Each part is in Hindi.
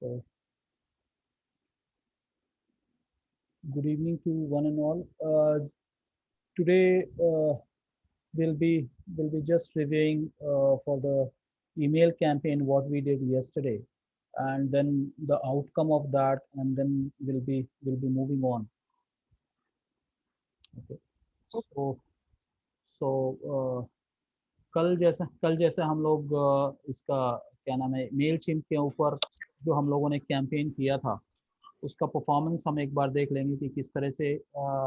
So, good evening to one and all. Today we'll be just reviewing for the email campaign what we did yesterday, and then the outcome of that, and then we'll be moving on. Okay. So so कल जैसे हम लोग इसका क्या नाम है मेल चिम्प के ऊपर जो हम लोगों ने कैंपेन किया था उसका परफॉर्मेंस हम एक बार देख लेंगे कि किस तरह से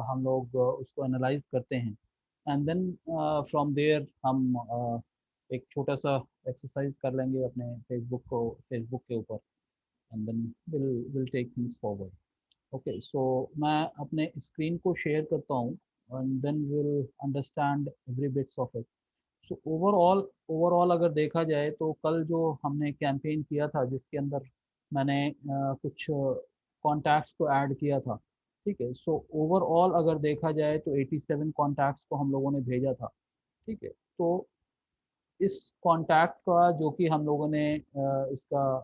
हम लोग उसको एनालाइज करते हैं एंड देन फ्रॉम देयर हम एक छोटा सा एक्सरसाइज कर लेंगे अपने फेसबुक के ऊपर and then will take things forward. Okay, so मैं अपने स्क्रीन को शेयर करता हूँ and then will understand every bits of it. So overall अगर देखा जाए तो कल जो हमने कैंपेन किया था जिसके अंदर मैंने कुछ कॉन्टैक्ट्स को ऐड किया था. ठीक है, सो ओवरऑल अगर देखा जाए तो 87 कॉन्टैक्ट्स को हम लोगों ने भेजा था. ठीक है, तो इस कॉन्टैक्ट का जो कि हम लोगों ने इसका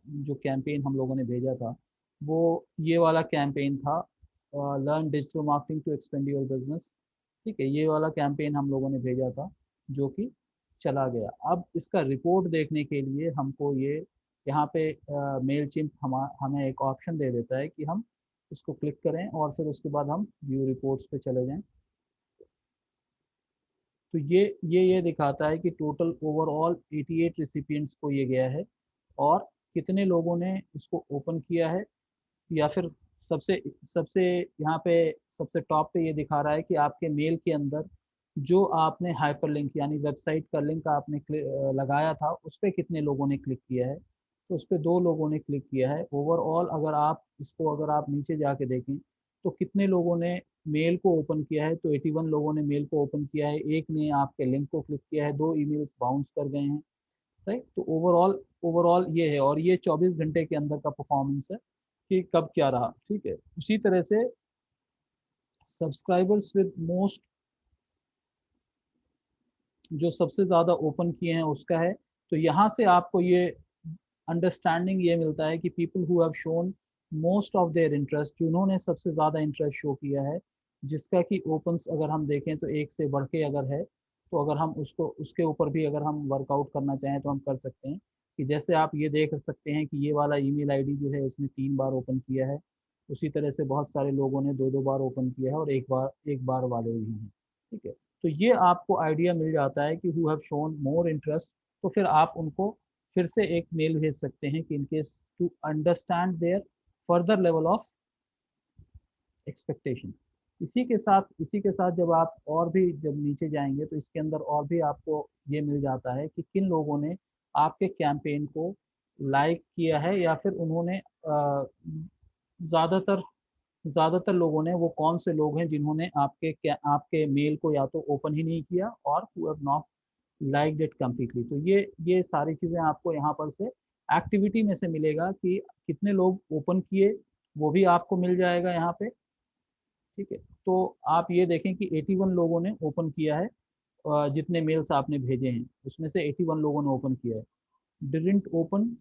जो कैंपेन हम लोगों ने भेजा था वो ये वाला कैंपेन था, learn digital marketing to expand your business. ठीक है, ये वाला कैंपेन हम लोगों ने भेजा था जो कि चला गया. अब इसका रिपोर्ट देखने के लिए हमको ये यहाँ पे मेल चिम्प हमें एक ऑप्शन दे देता है कि हम इसको क्लिक करें और फिर उसके बाद हम व्यू रिपोर्ट्स पे चले जाएं. तो ये दिखाता है कि टोटल ओवरऑल 88 रिसिपिएंट्स को ये गया है और कितने लोगों ने इसको ओपन किया है. या फिर सबसे सबसे यहाँ पे सबसे टॉप पे ये दिखा रहा है कि आपके मेल के अंदर जो आपने हाइपरलिंक यानी वेबसाइट का लिंक आपने लगाया था उस पर कितने लोगों ने क्लिक किया है. तो उस पर 2 लोगों ने क्लिक किया है. ओवरऑल अगर आप नीचे जाके देखें तो कितने लोगों ने मेल को ओपन किया है, तो 81 लोगों ने मेल को ओपन किया है, एक ने आपके लिंक को क्लिक किया है, 2 ईमेल्स बाउंस कर गए हैं. राइट, तो ओवरऑल ये है और ये 24 घंटे के अंदर का परफॉर्मेंस है कि कब क्या रहा. ठीक है, उसी तरह से सब्सक्राइबर्स विद मोस्ट जो सबसे ज़्यादा ओपन किए हैं उसका है. तो यहाँ से आपको ये अंडरस्टैंडिंग ये मिलता है कि people who have shown most of their interest, जिन्होंने सबसे ज़्यादा इंटरेस्ट शो किया है, जिसका कि ओपन्स अगर हम देखें तो एक से बढ़ के अगर है तो अगर हम उसको उसके ऊपर भी अगर हम वर्कआउट करना चाहें तो हम कर सकते हैं. कि जैसे आप ये देख सकते हैं कि ये वाला ईमेल आईडी जो है उसने 3 बार ओपन किया है. उसी तरह से बहुत सारे लोगों ने 2-2 बार ओपन किया है और एक बार वाले भी हैं. ठीक है, तो ये आपको आइडिया मिल जाता है कि who have shown more interest. तो फिर आप उनको फिर से एक मेल भेज सकते हैं कि in case to understand their further level of expectation. इसी के साथ जब आप और भी जब नीचे जाएंगे तो इसके अंदर और भी आपको ये मिल जाता है कि किन लोगों ने आपके कैंपेन को लाइक किया है या फिर उन्होंने ज़्यादातर ज़्यादातर लोगों ने वो कौन से लोग हैं जिन्होंने आपके मेल को या तो ओपन ही नहीं किया और who have not like it completely. तो ये सारी चीज़ें आपको यहाँ पर से एक्टिविटी में से मिलेगा कि कितने लोग ओपन किए, वो भी आपको मिल जाएगा यहाँ पे. ठीक है, तो आप ये देखें कि 81 लोगों ने ओपन किया है. जितने मेल्स आपने भेजे हैं उसमें से 81 लोगों ने ओपन किया है. डिडंट ओपन,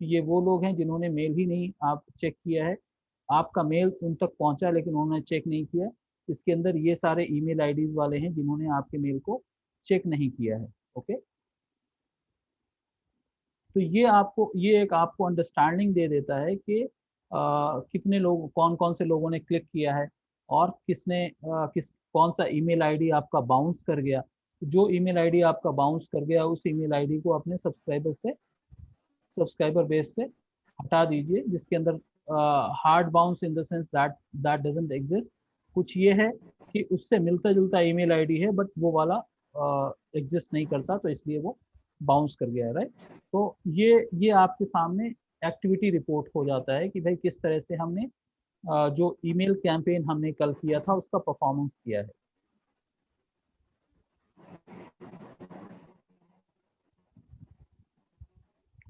ये वो लोग हैं जिन्होंने मेल ही नहीं आप चेक किया है. आपका मेल उन तक पहुंचा लेकिन उन्होंने चेक नहीं किया. इसके अंदर ये सारे ईमेल आईडीज वाले हैं जिन्होंने आपके मेल को चेक नहीं किया है. ओके, तो ये एक आपको अंडरस्टैंडिंग दे देता है कि कितने लोग कौन कौन से लोगों ने क्लिक किया है और कौन सा ईमेल आईडी आपका बाउंस कर गया. जो ईमेल आईडी आपका बाउंस कर गया उस ईमेल आईडी को अपने सब्सक्राइबर बेस से हटा दीजिए, जिसके अंदर hard bounce in the sense that that doesn't exist. कुछ ये है कि उससे मिलता जुलता ईमेल आईडी है बट वो वाला एग्जिस्ट नहीं करता, तो इसलिए वो बाउंस कर गया है. राइट, तो ये आपके सामने एक्टिविटी रिपोर्ट हो जाता है कि भाई किस तरह से हमने जो ईमेल कैंपेन हमने कल किया था उसका परफॉर्मेंस किया है.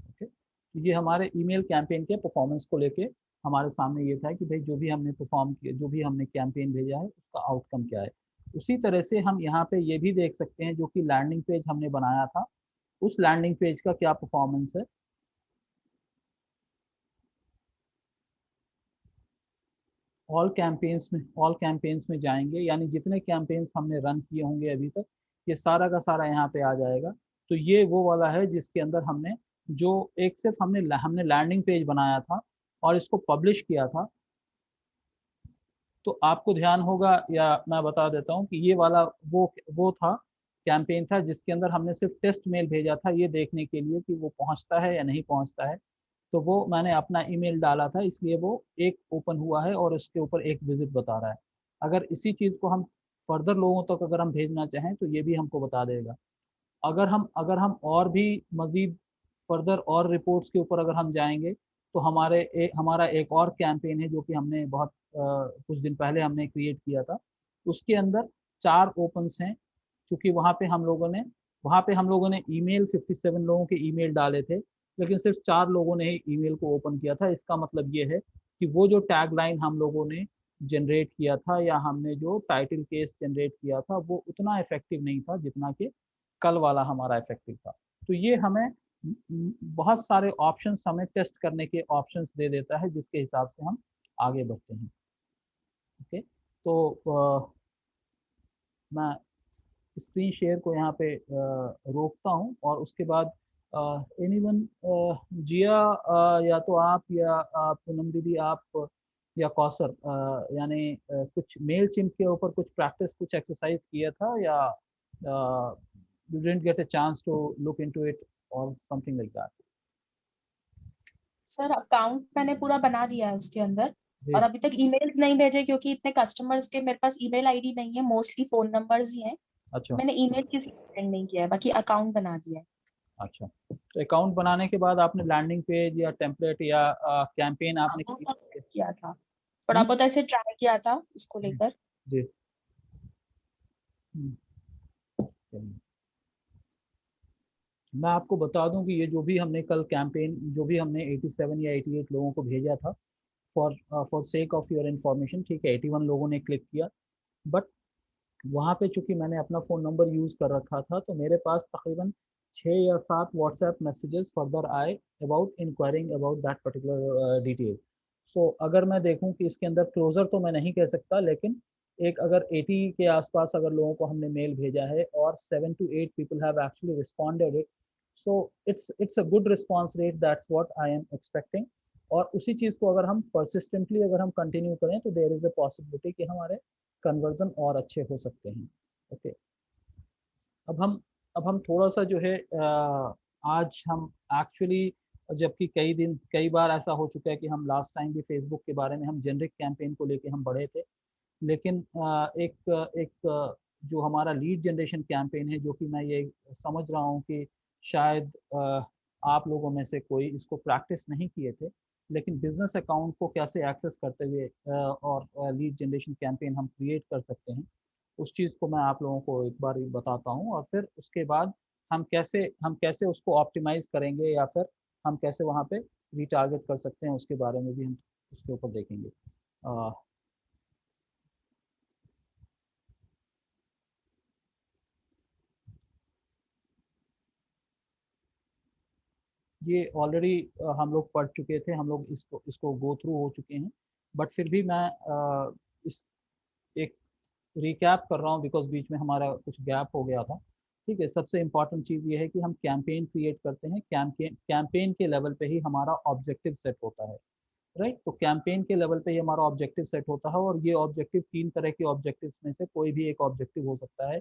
ओके, तो ये हमारे ईमेल कैंपेन के परफॉर्मेंस को लेके हमारे सामने ये था कि भाई जो भी हमने परफॉर्म किया, जो भी हमने कैंपेन भेजा है उसका आउटकम क्या है. उसी तरह से हम यहाँ पे ये भी देख सकते हैं जो कि लैंडिंग पेज हमने बनाया था उस लैंडिंग पेज का क्या परफॉर्मेंस है. ऑल कैंपेन्स में जाएंगे, यानी जितने कैंपेन्स हमने रन किए होंगे अभी तक, ये सारा का सारा यहाँ पे आ जाएगा। तो ये वो वाला है जिसके अंदर हमने जो एक सिर्फ हमने लैंडिंग पेज बनाया था और इसको पब्लिश किया था। तो आपको ध्यान होगा, या मैं बता देता हूँ कि ये वाला वो था, कैंपेन था जिसके अंदर हमने सिर्फ टेस्ट मेल भेजा था ये देखने के लिए कि वो पहुंचता है या नहीं पहुंचता है। तो वो मैंने अपना ईमेल डाला था, इसलिए वो एक ओपन हुआ है और उसके ऊपर एक विजिट बता रहा है। अगर इसी चीज़ को हम फर्दर लोगों तक अगर हम भेजना चाहें तो ये भी हमको बता देगा। अगर हम और भी मजीद फर्दर और रिपोर्ट्स के ऊपर अगर हम जाएंगे, तो हमारा एक और कैंपेन है जो कि हमने बहुत कुछ दिन पहले हमने क्रिएट किया था। उसके अंदर 4 ओपन्स हैं, क्योंकि वहाँ पे हम लोगों ने ईमेल 57 लोगों के ईमेल डाले थे, लेकिन सिर्फ 4 लोगों ने ही ईमेल को ओपन किया था। इसका मतलब ये है कि वो जो टैगलाइन हम लोगों ने जनरेट किया था या हमने जो टाइटल केस जनरेट किया था वो उतना इफेक्टिव नहीं था जितना कि कल वाला हमारा इफेक्टिव था। तो ये हमें बहुत सारे ऑप्शंस हमें टेस्ट करने के ऑप्शंस दे देता है, जिसके हिसाब से हम आगे बढ़ते हैं। ओके, तो मैं स्क्रीन शेयर को यहाँ पे रोकता हूँ और उसके बाद एनीवन, जिया, या तो आप या पूनम दीदी, आप या कौसर, यानी कुछ मेल चिम्प के ऊपर कुछ प्रैक्टिस कुछ एक्सरसाइज किया था, या you didn't get a chance to look into it or something like that? Sir account मैंने पूरा बना दिया है उसके अंदर। और जी। अभी तक ईमेल नहीं भेजे क्योंकि इतने कस्टमर्स के मेरे पास ईमेल आईडी नहीं है, मोस्टली फोन नंबर्स ही हैं। अच्छा। मैंने ईमेल किसी को सेंड नहीं किया है, बाकी अकाउंट बना दिया है। अच्छा, तो अकाउंट बनाने के बाद आपने लैंडिंग पेज या टेम्पलेट या कैंपेन हाँ, आपने वो क्रिएट सब किया? किया था, थोड़ा हम्म, बहुत ऐसे ट्राई किया था उसको जी। लेकर। जी। हम्म, चलिए। मैं आपको बता दूं कि ये जो भी हमने कल कैंपेन, जो भी हमने 87 या 88 लोगों को भेजा था, for for sake of your information, ठीक है, 81 लोगों ने क्लिक किया। बट वहाँ पे चूंकि मैंने अपना फ़ोन नंबर यूज़ कर रखा था, तो मेरे पास तकरीबन 6 या 7 व्हाट्सएप मैसेजेस फर्दर आए about inquiring about that particular detail. So अगर मैं देखूं कि इसके अंदर क्लोज़र तो मैं नहीं कह सकता, लेकिन एक अगर 80 के आसपास अगर लोगों को हमने मेल भेजा है और 7 to 8 people have actually responded it, so it's a good response rate, that's what I am expecting. और उसी चीज़ को अगर हम परसिस्टेंटली अगर हम कंटिन्यू करें तो देयर इज़ अ पॉसिबिलिटी कि हमारे कन्वर्जन और अच्छे हो सकते हैं। ओके, अब हम अब हम थोड़ा सा जो है आज हम एक्चुअली, जबकि कई बार ऐसा हो चुका है कि हम लास्ट टाइम भी फेसबुक के बारे में हम जेनरिक कैंपेन को लेके हम बढ़े थे, लेकिन जो हमारा लीड जनरेशन कैंपेन है, जो कि मैं ये समझ रहा हूँ कि शायद आप लोगों में से कोई इसको प्रैक्टिस नहीं किए थे, लेकिन बिजनेस अकाउंट को कैसे एक्सेस करते हुए और लीड जनरेशन कैंपेन हम क्रिएट कर सकते हैं, उस चीज़ को मैं आप लोगों को एक बार बताता हूँ। और फिर उसके बाद हम कैसे उसको ऑप्टिमाइज करेंगे, या फिर हम कैसे वहाँ पे रीटारगेट कर सकते हैं, उसके बारे में भी हम उसके ऊपर देखेंगे। अ, ये ऑलरेडी हम लोग पढ़ चुके थे, हम लोग इसको इसको गो थ्रू हो चुके हैं, बट फिर भी मैं इस एक रिकैप कर रहा हूँ, बिकॉज बीच में हमारा कुछ गैप हो गया था। ठीक है, सबसे इम्पॉर्टेंट चीज़ ये है कि हम कैंपेन क्रिएट करते हैं, कैंपेन के लेवल पे ही हमारा ऑब्जेक्टिव सेट होता है। राइट, तो कैंपेन के लेवल पे ही हमारा ऑब्जेक्टिव सेट होता है, और ये ऑब्जेक्टिव 3 तरह के ऑब्जेक्टिव्स में से कोई भी एक ऑब्जेक्टिव हो सकता है।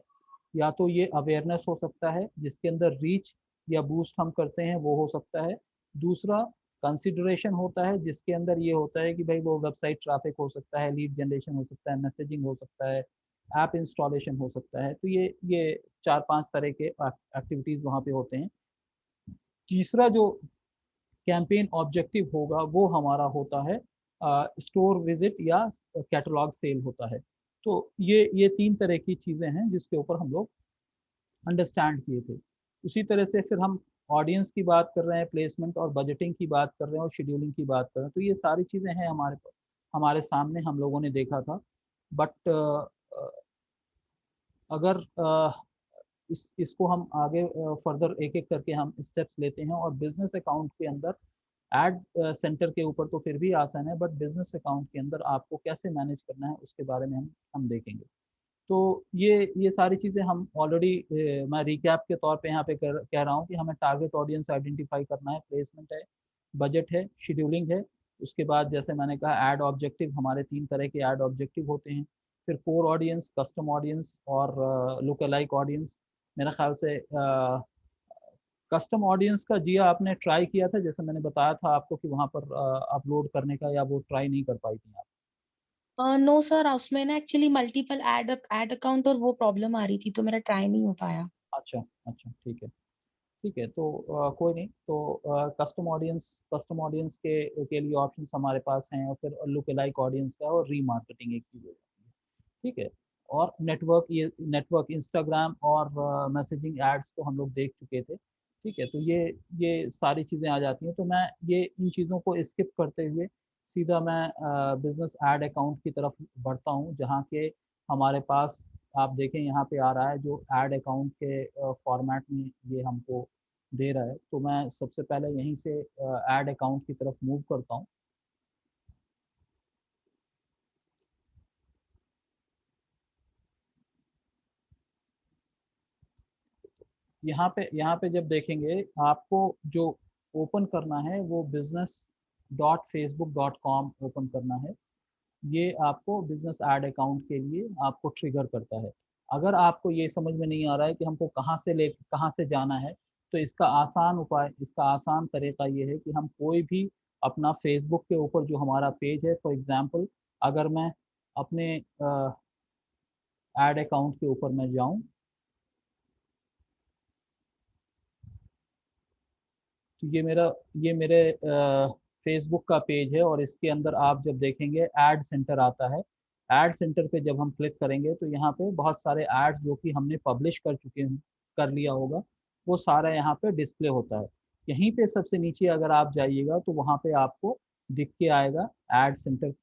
या तो ये अवेयरनेस हो सकता है, जिसके अंदर रीच या बूस्ट हम करते हैं, वो हो सकता है। दूसरा कंसिडरेशन होता है, जिसके अंदर ये होता है कि भाई वो वेबसाइट ट्रैफिक हो सकता है, लीड जनरेशन हो सकता है, मैसेजिंग हो सकता है, ऐप इंस्टॉलेशन हो सकता है। तो ये 4-5 तरह के एक्टिविटीज़ वहाँ पे होते हैं। तीसरा जो कैंपेन ऑब्जेक्टिव होगा वो हमारा होता है स्टोर विजिट या कैटलॉग सेल होता है। तो ये 3 तरह की चीज़ें हैं जिसके ऊपर हम लोग अंडरस्टैंड किए थे। उसी तरह से फिर हम ऑडियंस की बात कर रहे हैं, प्लेसमेंट और बजटिंग की बात कर रहे हैं, और शेड्यूलिंग की बात कर रहे हैं। तो ये सारी चीज़ें हैं हमारे सामने, हम लोगों ने देखा था। बट अगर इसको हम आगे फर्दर एक एक करके हम स्टेप्स लेते हैं, और बिजनेस अकाउंट के अंदर एड सेंटर के ऊपर तो फिर भी आसान है, बट बिजनेस अकाउंट के अंदर आपको कैसे मैनेज करना है उसके बारे में हम देखेंगे। तो ये सारी चीज़ें हम ऑलरेडी मैं रिकैप के तौर पे यहाँ पे कह रहा हूँ कि हमें टारगेट ऑडियंस आइडेंटिफाई करना है, प्लेसमेंट है, बजट है, शेड्यूलिंग है। उसके बाद जैसे मैंने कहा ऐड ऑब्जेक्टिव, हमारे 3 तरह के ऐड ऑब्जेक्टिव होते हैं। फिर कोर ऑडियंस, कस्टम ऑडियंस और लुक-अलाइक ऑडियंस। मेरा ख्याल से कस्टम ऑडियंस का जिया आपने ट्राई किया था, जैसे मैंने बताया था आपको कि वहाँ पर अपलोड करने का, या वो ट्राई नहीं कर पाई थी आप? नो सर, उसमें ना एक्चुअली मल्टीपल एड अकाउंट और वो प्रॉब्लम आ रही थी, तो मेरा ट्राई नहीं हो पाया। अच्छा, अच्छा, ठीक है। ठीक है, तो कोई नहीं, तो कस्टम ऑडियंस के लिए ऑप्शंस हमारे पास हैं, और फिर लुक अलाइक ऑडियंस का और रीमार्केटिंग एक चीज़ हो जाती है। ठीक है, और नेटवर्क इंस्टाग्राम और मैसेजिंग एड्स तो हम लोग देख चुके थे। ठीक है, तो ये सारी चीज़ें आ जाती हैं, तो मैं ये इन चीज़ों को स्किप करते हुए सीधा मैं बिजनेस एड अकाउंट की तरफ बढ़ता हूँ, जहाँ के हमारे पास आप देखें यहाँ पे आ रहा है जो एड अकाउंट के फॉर्मेट में ये हमको दे रहा है। तो मैं सबसे पहले यहीं से ऐड अकाउंट की तरफ मूव करता हूँ। यहाँ पे जब देखेंगे, आपको जो ओपन करना है वो business.facebook.com ओपन करना है। ये आपको बिजनेस ऐड अकाउंट के लिए आपको ट्रिगर करता है। अगर आपको ये समझ में नहीं आ रहा है कि हमको कहाँ से जाना है, तो इसका आसान तरीका ये है कि हम कोई भी अपना फेसबुक के ऊपर जो हमारा पेज है, फॉर एग्जांपल अगर मैं अपने ऐड अकाउंट के ऊपर मैं जाऊं, तो ये मेरे फेसबुक का पेज है, और इसके अंदर आप जब देखेंगे ऐड सेंटर आता है। ऐड सेंटर पे जब हम क्लिक करेंगे तो यहाँ पे बहुत सारे ऐड्स जो कि हमने पब्लिश कर लिया होगा, वो सारा यहाँ पे डिस्प्ले होता है। यहीं पे सबसे नीचे अगर आप जाइएगा तो वहाँ पे आपको दिख के आएगा ऐड सेंटर,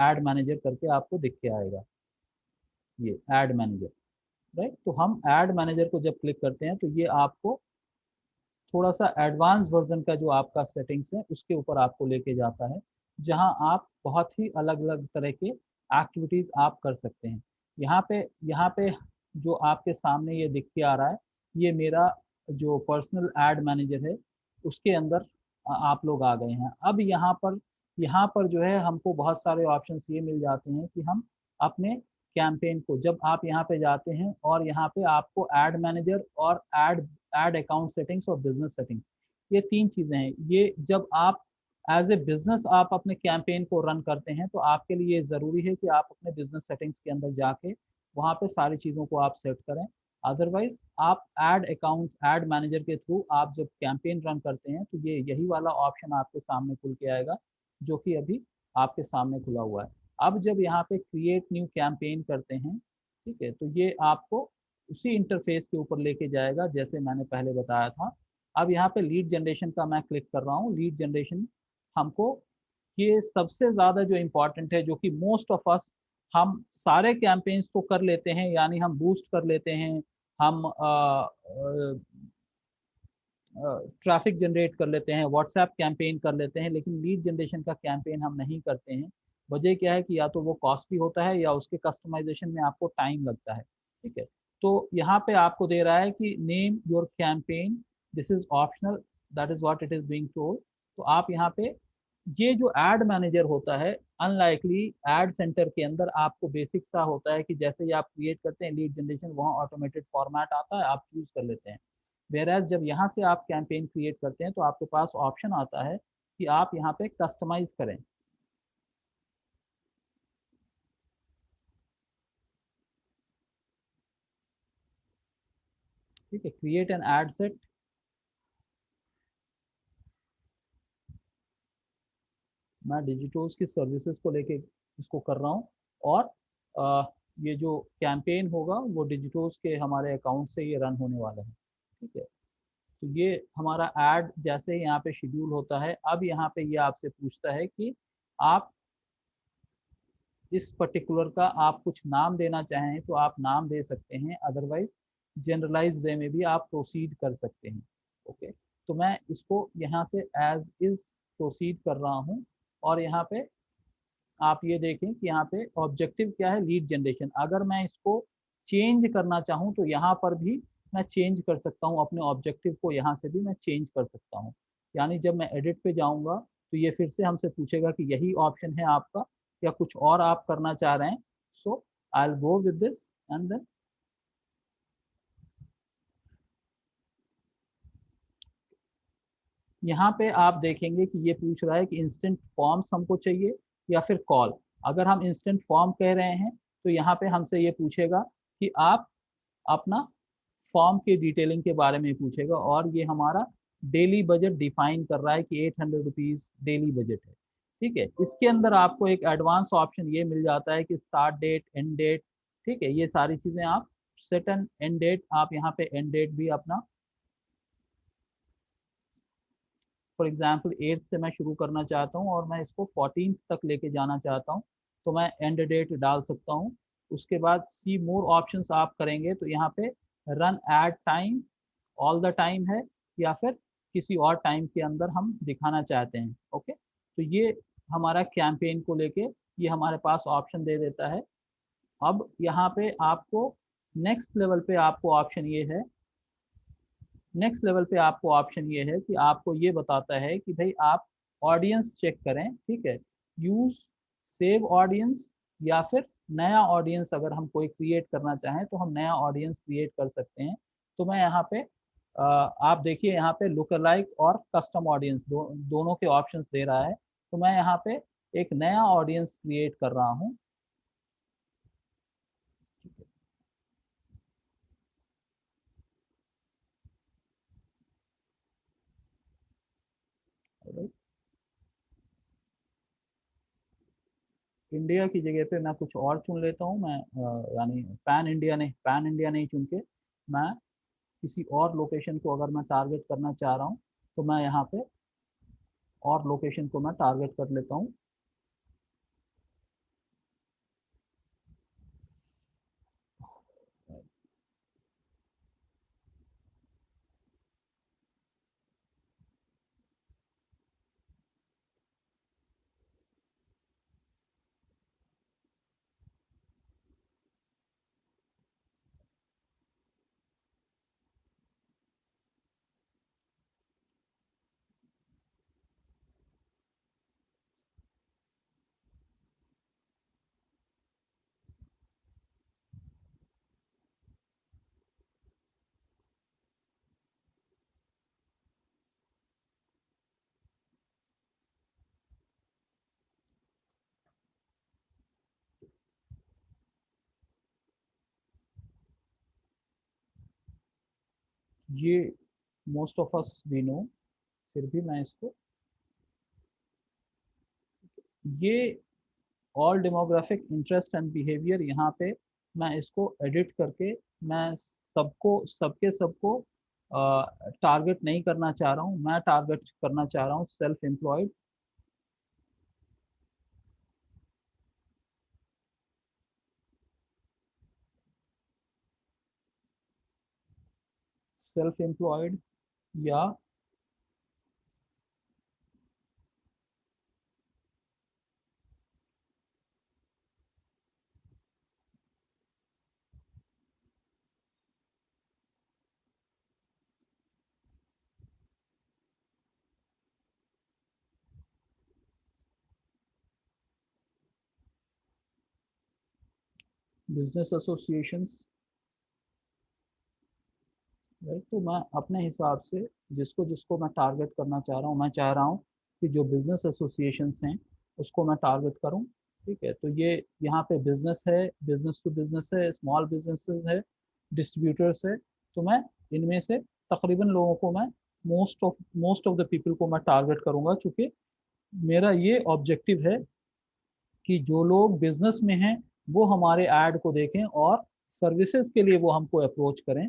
ऐड मैनेजर करके आपको दिख के आएगा, ये ऐड मैनेजर। राइट, तो हम ऐड मैनेजर को जब क्लिक करते हैं तो ये आपको थोड़ा सा एडवांस वर्जन का जो आपका सेटिंग्स है उसके ऊपर आपको लेके जाता है, जहां आप बहुत ही अलग अलग तरह के एक्टिविटीज आप कर सकते हैं। यहाँ पे जो आपके सामने ये दिख के आ रहा है, ये मेरा जो पर्सनल एड मैनेजर है, उसके अंदर आप लोग आ गए हैं। अब यहाँ पर जो है हमको बहुत सारे ऑप्शंस ये मिल जाते हैं कि हम अपने कैंपेन को, जब आप यहाँ पे जाते हैं और यहाँ पे आपको एड मैनेजर और एड अकाउंट सेटिंग्स और बिजनेस सेटिंग्स, ये 3 चीज़ें हैं। ये जब आप एज ए बिजनेस आप अपने कैंपेन को रन करते हैं, तो आपके लिए ज़रूरी है कि आप अपने बिजनेस सेटिंग्स के अंदर जाके वहाँ पे सारी चीज़ों को आप सेट करें। अदरवाइज आप एड मैनेजर के थ्रू आप जब कैंपेन रन करते हैं, तो ये यही वाला ऑप्शन आपके सामने खुल के आएगा, जो कि अभी आपके सामने खुला हुआ है। अब जब यहाँ पे क्रिएट न्यू कैंपेन करते हैं, ठीक है, तो ये आपको उसी इंटरफेस के ऊपर लेके जाएगा जैसे मैंने पहले बताया था। अब यहाँ पे लीड जनरेशन का मैं क्लिक कर रहा हूँ। लीड जनरेशन हमको, ये सबसे ज़्यादा जो इम्पोर्टेंट है, जो कि मोस्ट ऑफ अस, हम सारे कैंपेन्स तो कर लेते हैं, यानी हम बूस्ट कर लेते हैं, हम ट्रैफिक जनरेट कर लेते हैं, व्हाट्सएप कैंपेन कर लेते हैं, लेकिन लीड जनरेशन का कैंपेन हम नहीं करते हैं। वजह क्या है कि या तो वो कॉस्टली होता है या उसके कस्टमाइजेशन में आपको टाइम लगता है। ठीक है, तो यहाँ पे आपको दे रहा है कि name your campaign, this is optional, that is what it is being told. तो आप यहाँ पे, ये जो एड मैनेजर होता है, अनलाइकली एड सेंटर के अंदर आपको बेसिक सा होता है कि जैसे ही आप क्रिएट करते हैं लीड जनरेशन, वहाँ ऑटोमेटेड फॉर्मेट आता है, आप चूज कर लेते हैं। वेयर जब यहाँ से आप कैंपेन क्रिएट करते हैं तो आपके पास ऑप्शन आता है कि आप यहाँ पे कस्टमाइज करें। ठीक है, क्रिएट एन एड सेट, मैं डिजिटोज की सर्विसेज को लेके इसको कर रहा हूँ, और ये जो कैंपेन होगा वो डिजिटोज के हमारे अकाउंट से ये रन होने वाला है। ठीक है, तो ये हमारा ऐड जैसे ही यहाँ पे शेड्यूल होता है, अब यहाँ पे ये आपसे पूछता है कि आप इस पर्टिकुलर का आप कुछ नाम देना चाहें तो आप नाम दे सकते हैं, अदरवाइज जनरलाइज वे में भी आप प्रोसीड कर सकते हैं। ओके, तो मैं इसको यहाँ से एज इज प्रोसीड कर रहा हूँ। और यहाँ पे आप ये देखें कि यहाँ पे ऑब्जेक्टिव क्या है, लीड जनरेशन। अगर मैं इसको चेंज करना चाहूँ तो यहाँ पर भी मैं चेंज कर सकता हूँ, अपने ऑब्जेक्टिव को यहाँ से भी मैं चेंज कर सकता हूँ। यानी जब मैं एडिट पे जाऊँगा तो ये फिर से हमसे पूछेगा कि यही ऑप्शन है आपका या कुछ और आप करना चाह रहे हैं। So I will go with this and then यहाँ पे आप देखेंगे कि ये पूछ रहा है कि इंस्टेंट फॉर्म्स हमको चाहिए या फिर कॉल। अगर हम इंस्टेंट फॉर्म कह रहे हैं तो यहाँ पे हमसे ये पूछेगा कि आप अपना फॉर्म की डिटेलिंग के बारे में पूछेगा। और ये हमारा डेली बजट डिफाइन कर रहा है कि 800 रुपीज डेली बजट है। ठीक है, इसके अंदर आपको एक एडवांस ऑप्शन ये मिल जाता है कि स्टार्ट डेट, एंड डेट। ठीक है, ये सारी चीजें आप सेट एंड एंड डेट, आप यहाँ पे एंड डेट भी अपना, फॉर एग्जाम्पल 8 से मैं शुरू करना चाहता हूँ और मैं इसको 14 तक लेके जाना चाहता हूँ, तो मैं एंड डेट डाल सकता हूँ। उसके बाद सी मोर ऑप्शंस आप करेंगे तो यहाँ पे run at time, all the time है, या फिर किसी और टाइम के अंदर हम दिखाना चाहते हैं। ओके, तो ये हमारा कैंपेन को लेके ये हमारे पास ऑप्शन दे देता है। अब यहाँ पे आपको नेक्स्ट लेवल पे आपको ऑप्शन ये है, नेक्स्ट लेवल पे आपको ऑप्शन ये है कि आपको ये बताता है कि भाई आप ऑडियंस चेक करें। ठीक है, यूज सेव ऑडियंस या फिर नया ऑडियंस अगर हम कोई क्रिएट करना चाहें तो हम नया ऑडियंस क्रिएट कर सकते हैं। तो मैं यहाँ पे आप देखिए यहाँ पे लुक अलाइक और कस्टम ऑडियंस दोनों के ऑप्शंस दे रहा है। तो मैं यहाँ पे एक नया ऑडियंस क्रिएट कर रहा हूँ। इंडिया की जगह पे मैं कुछ और चुन लेता हूँ। मैं यानी पैन इंडिया नहीं चुन के मैं किसी और लोकेशन को अगर मैं टारगेट करना चाह रहा हूँ तो मैं यहाँ पे और लोकेशन को मैं टारगेट कर लेता हूँ। ये most of us we know, फिर भी मैं इसको, ये all demographic interest and behaviour, यहाँ पे मैं इसको एडिट करके मैं सबको सबके सबको टारगेट नहीं करना चाह रहा हूँ। मैं टारगेट करना चाह रहा हूँ सेल्फ एम्प्लॉयड। सेल्फ एम्प्लॉयड या बिजनेस एसोसिएशंस। राइट, तो मैं अपने हिसाब से जिसको जिसको मैं टारगेट करना चाह रहा हूँ, मैं चाह रहा हूँ कि जो बिजनेस एसोसिएशंस हैं उसको मैं टारगेट करूँ। ठीक है, तो ये यहाँ पे बिजनेस है, बिजनेस टू बिजनेस है, स्मॉल बिजनेसेस है, डिस्ट्रीब्यूटर्स है। तो मैं इनमें से तकरीबन लोगों को मैं मोस्ट ऑफ द पीपल को मैं टारगेट करूंगा, चूंकि मेरा ये ऑब्जेक्टिव है कि जो लोग बिजनेस में हैं वो हमारे ऐड को देखें और सर्विसेज के लिए वो हमको अप्रोच करें।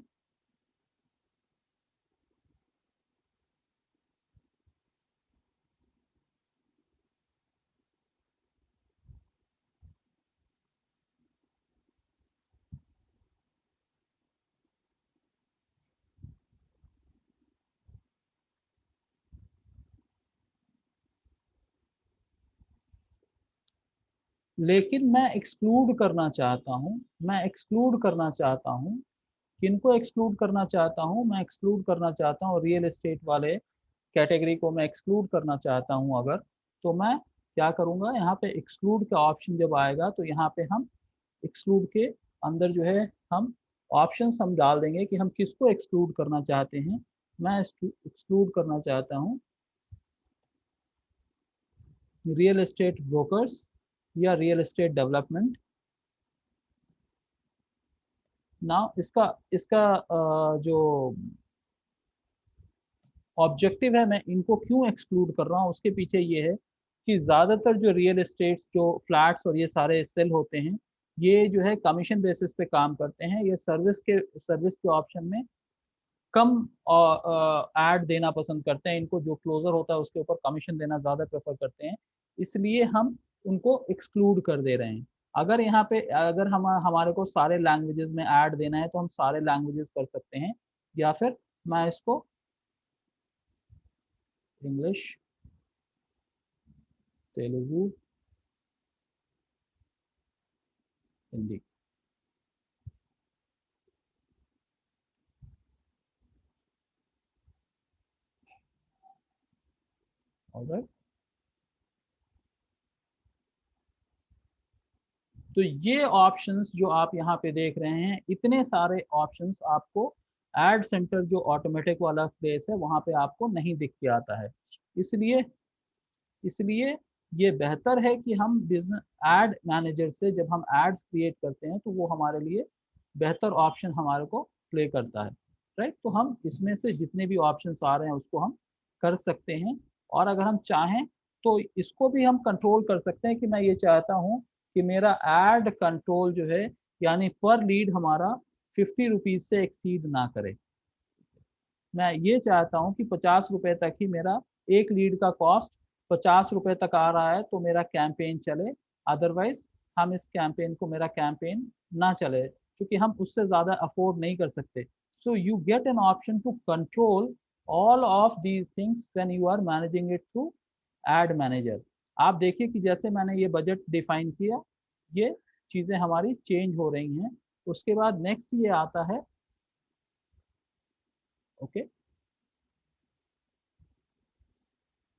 लेकिन मैं एक्सक्लूड करना चाहता हूँ, किनको एक्सक्लूड करना चाहता हूँ, मैं एक्सक्लूड करना चाहता हूँ रियल एस्टेट वाले कैटेगरी को मैं एक्सक्लूड करना चाहता हूँ अगर, तो मैं क्या करूँगा, यहाँ पे एक्सक्लूड का ऑप्शन जब आएगा तो यहाँ पे हम एक्सक्लूड के अंदर जो है हम ऑप्शंस हम डाल देंगे कि हम किसको एक्सक्लूड करना चाहते हैं। मैं एक्सक्लूड करना चाहता हूँ रियल एस्टेट ब्रोकर्स या रियल एस्टेट डेवलपमेंट। ना इसका इसका जो ऑब्जेक्टिव है, मैं इनको क्यों एक्सक्लूड कर रहा हूँ, उसके पीछे ये है कि ज़्यादातर जो रियल एस्टेट जो फ्लैट्स और ये सारे सेल होते हैं, ये जो है कमीशन बेसिस पे काम करते हैं। ये सर्विस के ऑप्शन में कम ऐड देना पसंद करते हैं, इनको जो क्लोजर होता है उसके ऊपर कमीशन देना ज़्यादा प्रेफर करते हैं, इसलिए हम उनको एक्सक्लूड कर दे रहे हैं। अगर यहाँ पे अगर हम हमारे को सारे लैंग्वेजेस में ऐड देना है तो हम सारे लैंग्वेजेस कर सकते हैं, या फिर मैं इसको इंग्लिश, तेलुगु, हिंदी। ऑलराइट, तो ये ऑप्शंस जो आप यहाँ पे देख रहे हैं, इतने सारे ऑप्शंस आपको एड सेंटर जो ऑटोमेटिक वाला प्लेस है वहाँ पे आपको नहीं दिख के आता है। इसलिए इसलिए ये बेहतर है कि हम बिजनेस एड मैनेजर से जब हम एड्स क्रिएट करते हैं तो वो हमारे लिए बेहतर ऑप्शन हमारे को प्ले करता है। राइट, तो हम इसमें से जितने भी ऑप्शंस आ रहे हैं उसको हम कर सकते हैं, और अगर हम चाहें तो इसको भी हम कंट्रोल कर सकते हैं कि मैं ये चाहता हूँ कि मेरा एड कंट्रोल जो है, यानी पर लीड हमारा 50 रुपीज से एक्सीड ना करे। मैं ये चाहता हूँ कि 50 रुपए तक ही मेरा एक लीड का कॉस्ट 50 रुपए तक आ रहा है तो मेरा कैंपेन चले, अदरवाइज हम इस कैंपेन को मेरा कैंपेन ना चले, क्योंकि हम उससे ज़्यादा अफोर्ड नहीं कर सकते। So you get an option to control all of these things when you are managing it through ad manager. आप देखिए कि जैसे मैंने ये बजट डिफाइन किया, ये चीज़ें हमारी चेंज हो रही हैं। उसके बाद नेक्स्ट ये आता है, ओके,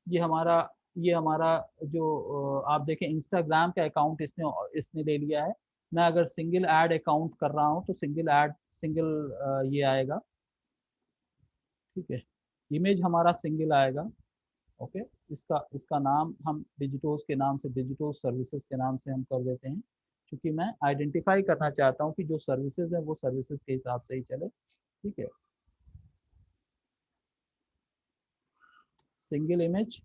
ये हमारा ये हमारा जो आप देखें इंस्टाग्राम का अकाउंट इसने इसने ले लिया है। मैं अगर सिंगल ऐड अकाउंट कर रहा हूँ तो सिंगल ये आएगा, ठीक है, इमेज हमारा सिंगल आएगा। ओके, इसका इसका नाम हम डिजिटोस के नाम से, डिजिटोस सर्विसेज के नाम से हम कर देते हैं, क्योंकि मैं आइडेंटिफाई करना चाहता हूँ कि जो सर्विसेज है वो सर्विसेज के हिसाब से ही चले। ठीक है, सिंगल इमेज,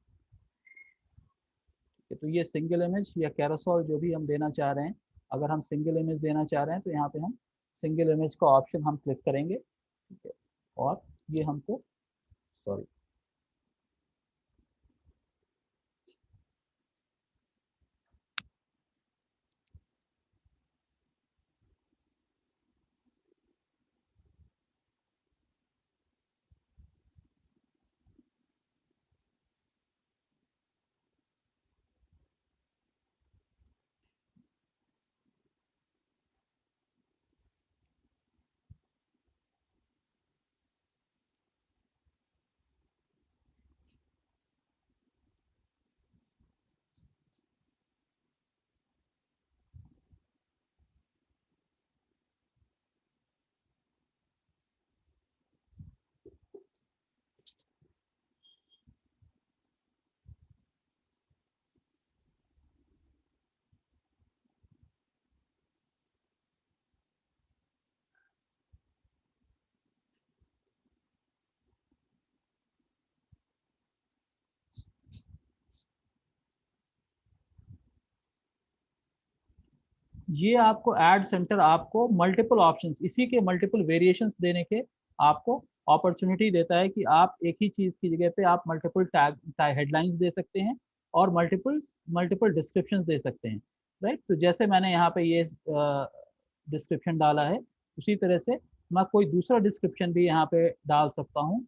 तो ये सिंगल इमेज या कैरोसोल जो भी हम देना चाह रहे हैं, अगर हम सिंगल इमेज देना चाह रहे हैं तो यहाँ पे हम सिंगल इमेज का ऑप्शन हम क्लिक करेंगे। ठीक है, और ये हमको, सॉरी, ये आपको एड सेंटर आपको मल्टीपल ऑप्शंस, इसी के मल्टीपल वेरिएशंस देने के आपको अपॉर्चुनिटी देता है कि आप एक ही चीज़ की जगह पे आप मल्टीपल टैग हेडलाइंस दे सकते हैं और मल्टीपल मल्टीपल डिस्क्रिप्शंस दे सकते हैं। राइट, तो जैसे मैंने यहाँ पे ये डिस्क्रिप्शन डाला है, उसी तरह से मैं कोई दूसरा डिस्क्रिप्शन भी यहाँ पे डाल सकता हूँ।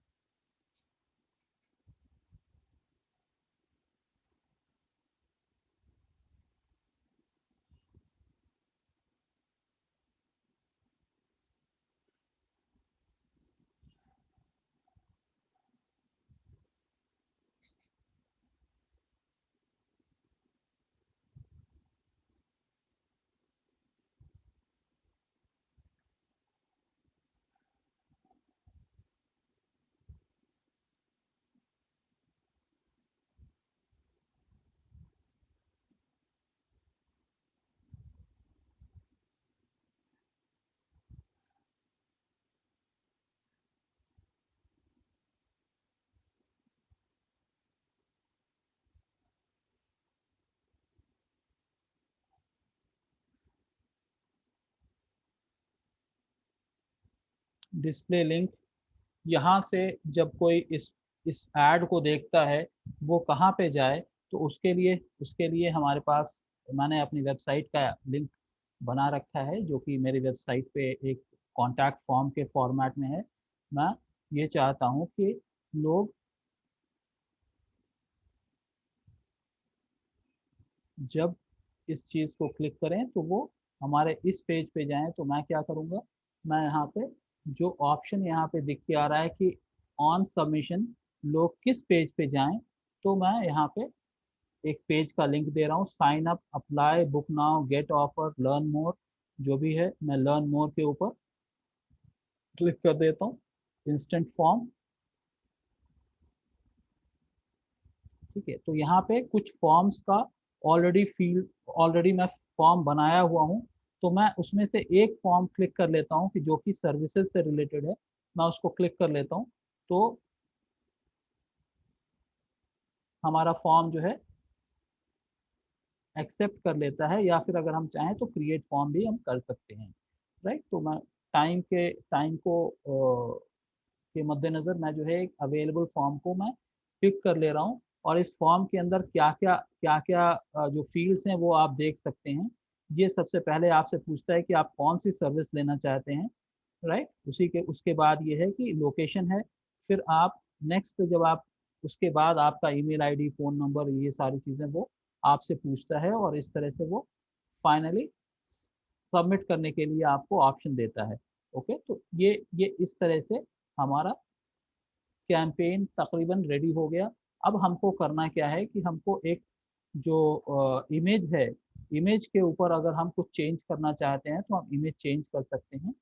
डिस्प्ले लिंक, यहाँ से जब कोई इस ऐड को देखता है वो कहाँ पे जाए, तो उसके लिए हमारे पास, मैंने अपनी वेबसाइट का लिंक बना रखा है जो कि मेरी वेबसाइट पे एक कॉन्टैक्ट फॉर्म के फॉर्मेट में है। मैं ये चाहता हूँ कि लोग जब इस चीज़ को क्लिक करें तो वो हमारे इस पेज पे जाएं। तो मैं क्या करूँगा, मैं यहाँ पे जो ऑप्शन यहाँ पे दिख के आ रहा है कि ऑन सबमिशन लोग किस पेज पे जाएं, तो मैं यहाँ पे एक पेज का लिंक दे रहा हूँ, sign up, apply, book now, get offer, learn more, जो भी है। मैं लर्न मोर के ऊपर क्लिक कर देता हूँ। इंस्टेंट फॉर्म, ठीक है। तो यहाँ पे कुछ फॉर्म्स का ऑलरेडी मैं फॉर्म बनाया हुआ हूँ, तो मैं उसमें से एक फॉर्म क्लिक कर लेता हूँ कि जो कि सर्विसेज से रिलेटेड है, मैं उसको क्लिक कर लेता हूँ। तो हमारा फॉर्म जो है एक्सेप्ट कर लेता है, या फिर अगर हम चाहें तो क्रिएट फॉर्म भी हम कर सकते हैं, राइट। तो मैं टाइम को के मद्देनज़र मैं जो है एक अवेलेबल फॉर्म को मैं पिक कर ले रहा हूँ, और इस फॉर्म के अंदर क्या क्या जो फील्ड्स हैं वो आप देख सकते हैं। ये सबसे पहले आपसे पूछता है कि आप कौन सी सर्विस लेना चाहते हैं, राइट। उसके बाद ये है कि लोकेशन है। फिर आप नेक्स्ट पे जब आप उसके बाद आपका ईमेल आईडी, फ़ोन नंबर, ये सारी चीज़ें वो आपसे पूछता है, और इस तरह से वो फाइनली सबमिट करने के लिए आपको ऑप्शन देता है। ओके, तो ये इस तरह से हमारा कैंपेन तकरीबन रेडी हो गया। अब हमको करना क्या है कि हमको एक जो इमेज है, इमेज के ऊपर अगर हम कुछ चेंज करना चाहते हैं तो हम इमेज चेंज कर सकते हैं,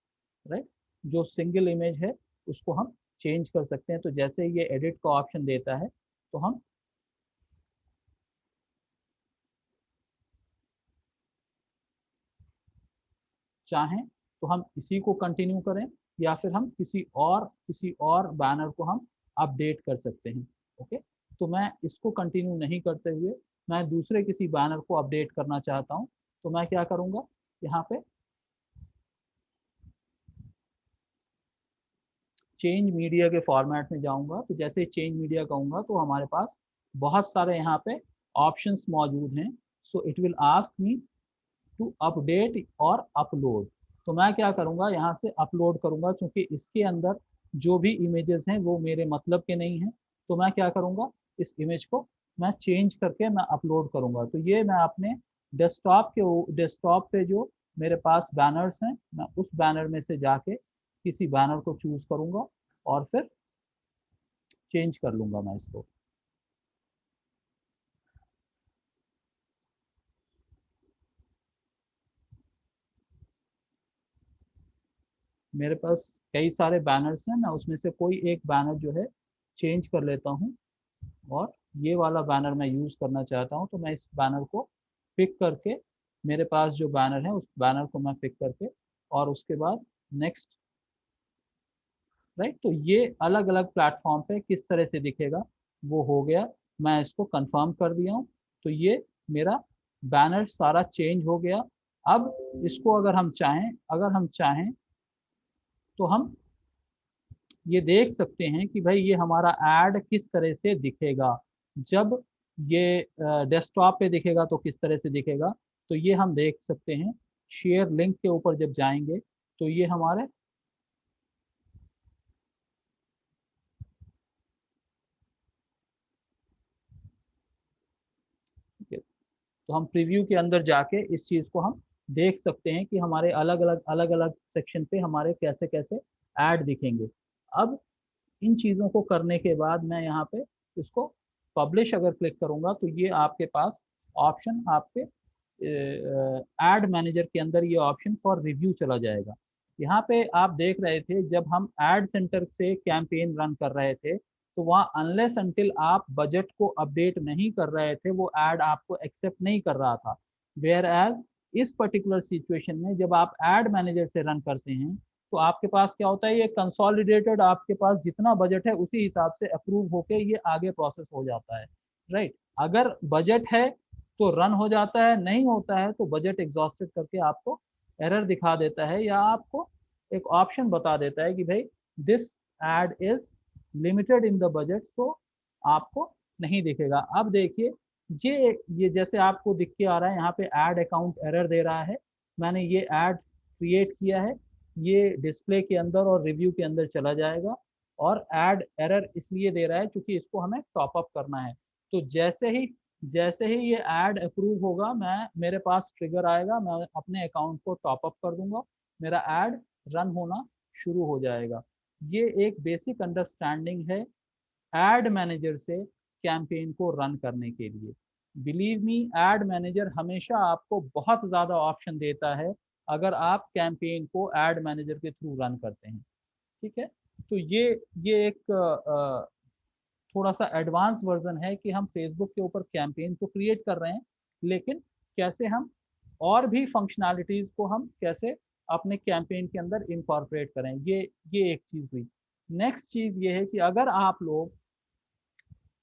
राइट। जो सिंगल इमेज है उसको हम चेंज कर सकते हैं। तो जैसे ये एडिट का ऑप्शन देता है, तो हम चाहें तो हम इसी को कंटिन्यू करें, या फिर हम किसी और बैनर को हम अपडेट कर सकते हैं। ओके, तो मैं इसको कंटिन्यू नहीं करते हुए मैं दूसरे किसी बैनर को अपडेट करना चाहता हूँ। तो मैं क्या करूँगा, यहाँ पे चेंज मीडिया के फॉर्मेट में जाऊँगा। तो जैसे ही चेंज मीडिया कहूँगा तो हमारे पास बहुत सारे यहाँ पे ऑप्शंस मौजूद हैं। So it will ask me to update और अपलोड। तो मैं क्या करूँगा, यहाँ से अपलोड करूँगा, क्योंकि इसके अंदर जो भी इमेजेस हैं वो मेरे मतलब के नहीं हैं। तो मैं क्या करूँगा, इस इमेज को मैं चेंज करके मैं अपलोड करूँगा। तो ये मैं अपने डेस्कटॉप पे जो मेरे पास बैनर्स हैं, मैं उस बैनर में से जाके किसी बैनर को चूज करूँगा और फिर चेंज कर लूँगा मैं इसको। मेरे पास कई सारे बैनर्स हैं, मैं उसमें से कोई एक बैनर जो है चेंज कर लेता हूँ, और ये वाला बैनर मैं यूज़ करना चाहता हूँ। तो मैं इस बैनर को पिक करके, मेरे पास जो बैनर है उस बैनर को मैं पिक करके, और उसके बाद नेक्स्ट, राइट। तो ये अलग अलग प्लेटफॉर्म पे किस तरह से दिखेगा वो हो गया। मैं इसको कंफर्म कर दिया हूँ। तो ये मेरा बैनर सारा चेंज हो गया। अब इसको अगर हम चाहें तो हम ये देख सकते हैं कि भाई ये हमारा ऐड किस तरह से दिखेगा। जब ये डेस्कटॉप पे दिखेगा तो किस तरह से दिखेगा, तो ये हम देख सकते हैं। शेयर लिंक के ऊपर जब जाएंगे तो ये हमारे, ठीक है, तो हम प्रीव्यू के अंदर जाके इस चीज़ को हम देख सकते हैं कि हमारे अलग अलग सेक्शन पे हमारे कैसे कैसे ऐड दिखेंगे। अब इन चीज़ों को करने के बाद मैं यहाँ पे इसको पब्लिश अगर क्लिक करूँगा तो ये आपके पास ऑप्शन आपके एड मैनेजर के अंदर ये ऑप्शन फॉर रिव्यू चला जाएगा। यहाँ पे आप देख रहे थे जब हम एड सेंटर से कैंपेन रन कर रहे थे, तो वहाँ अनलेस अनटिल आप बजट को अपडेट नहीं कर रहे थे वो ऐड आपको एक्सेप्ट नहीं कर रहा था। वेयर एज इस पर्टिकुलर सिचुएशन में जब आप एड मैनेजर से रन करते हैं तो आपके पास क्या होता है, ये कंसोलिडेटेड, आपके पास जितना बजट है उसी हिसाब से अप्रूव होके ये आगे प्रोसेस हो जाता है, राइट। अगर बजट है तो रन हो जाता है, नहीं होता है तो बजट एग्जॉस्टेड करके आपको एरर दिखा देता है, या आपको एक ऑप्शन बता देता है कि भाई this ad is limited in the budget, तो आपको नहीं दिखेगा। अब देखिए ये जैसे आपको दिख के आ रहा है यहाँ पे एड अकाउंट एरर दे रहा है। मैंने ये एड क्रिएट किया है, ये डिस्प्ले के अंदर और रिव्यू के अंदर चला जाएगा, और एड एरर इसलिए दे रहा है क्योंकि इसको हमें टॉप अप करना है। तो जैसे ही ये ऐड अप्रूव होगा, मैं मेरे पास ट्रिगर आएगा, मैं अपने अकाउंट को टॉप अप कर दूंगा, मेरा ऐड रन होना शुरू हो जाएगा। ये एक बेसिक अंडरस्टैंडिंग है एड मैनेजर से कैंपेन को रन करने के लिए। बिलीव मी, एड मैनेजर हमेशा आपको बहुत ज़्यादा ऑप्शन देता है अगर आप कैंपेन को एड मैनेजर के थ्रू रन करते हैं। ठीक है, तो ये एक थोड़ा सा एडवांस वर्जन है कि हम फेसबुक के ऊपर कैंपेन तो क्रिएट कर रहे हैं, लेकिन कैसे हम और भी फंक्शनैलिटीज को हम कैसे अपने कैंपेन के अंदर इनकॉर्पोरेट करें, ये एक चीज हुई। नेक्स्ट चीज ये है कि अगर आप लोग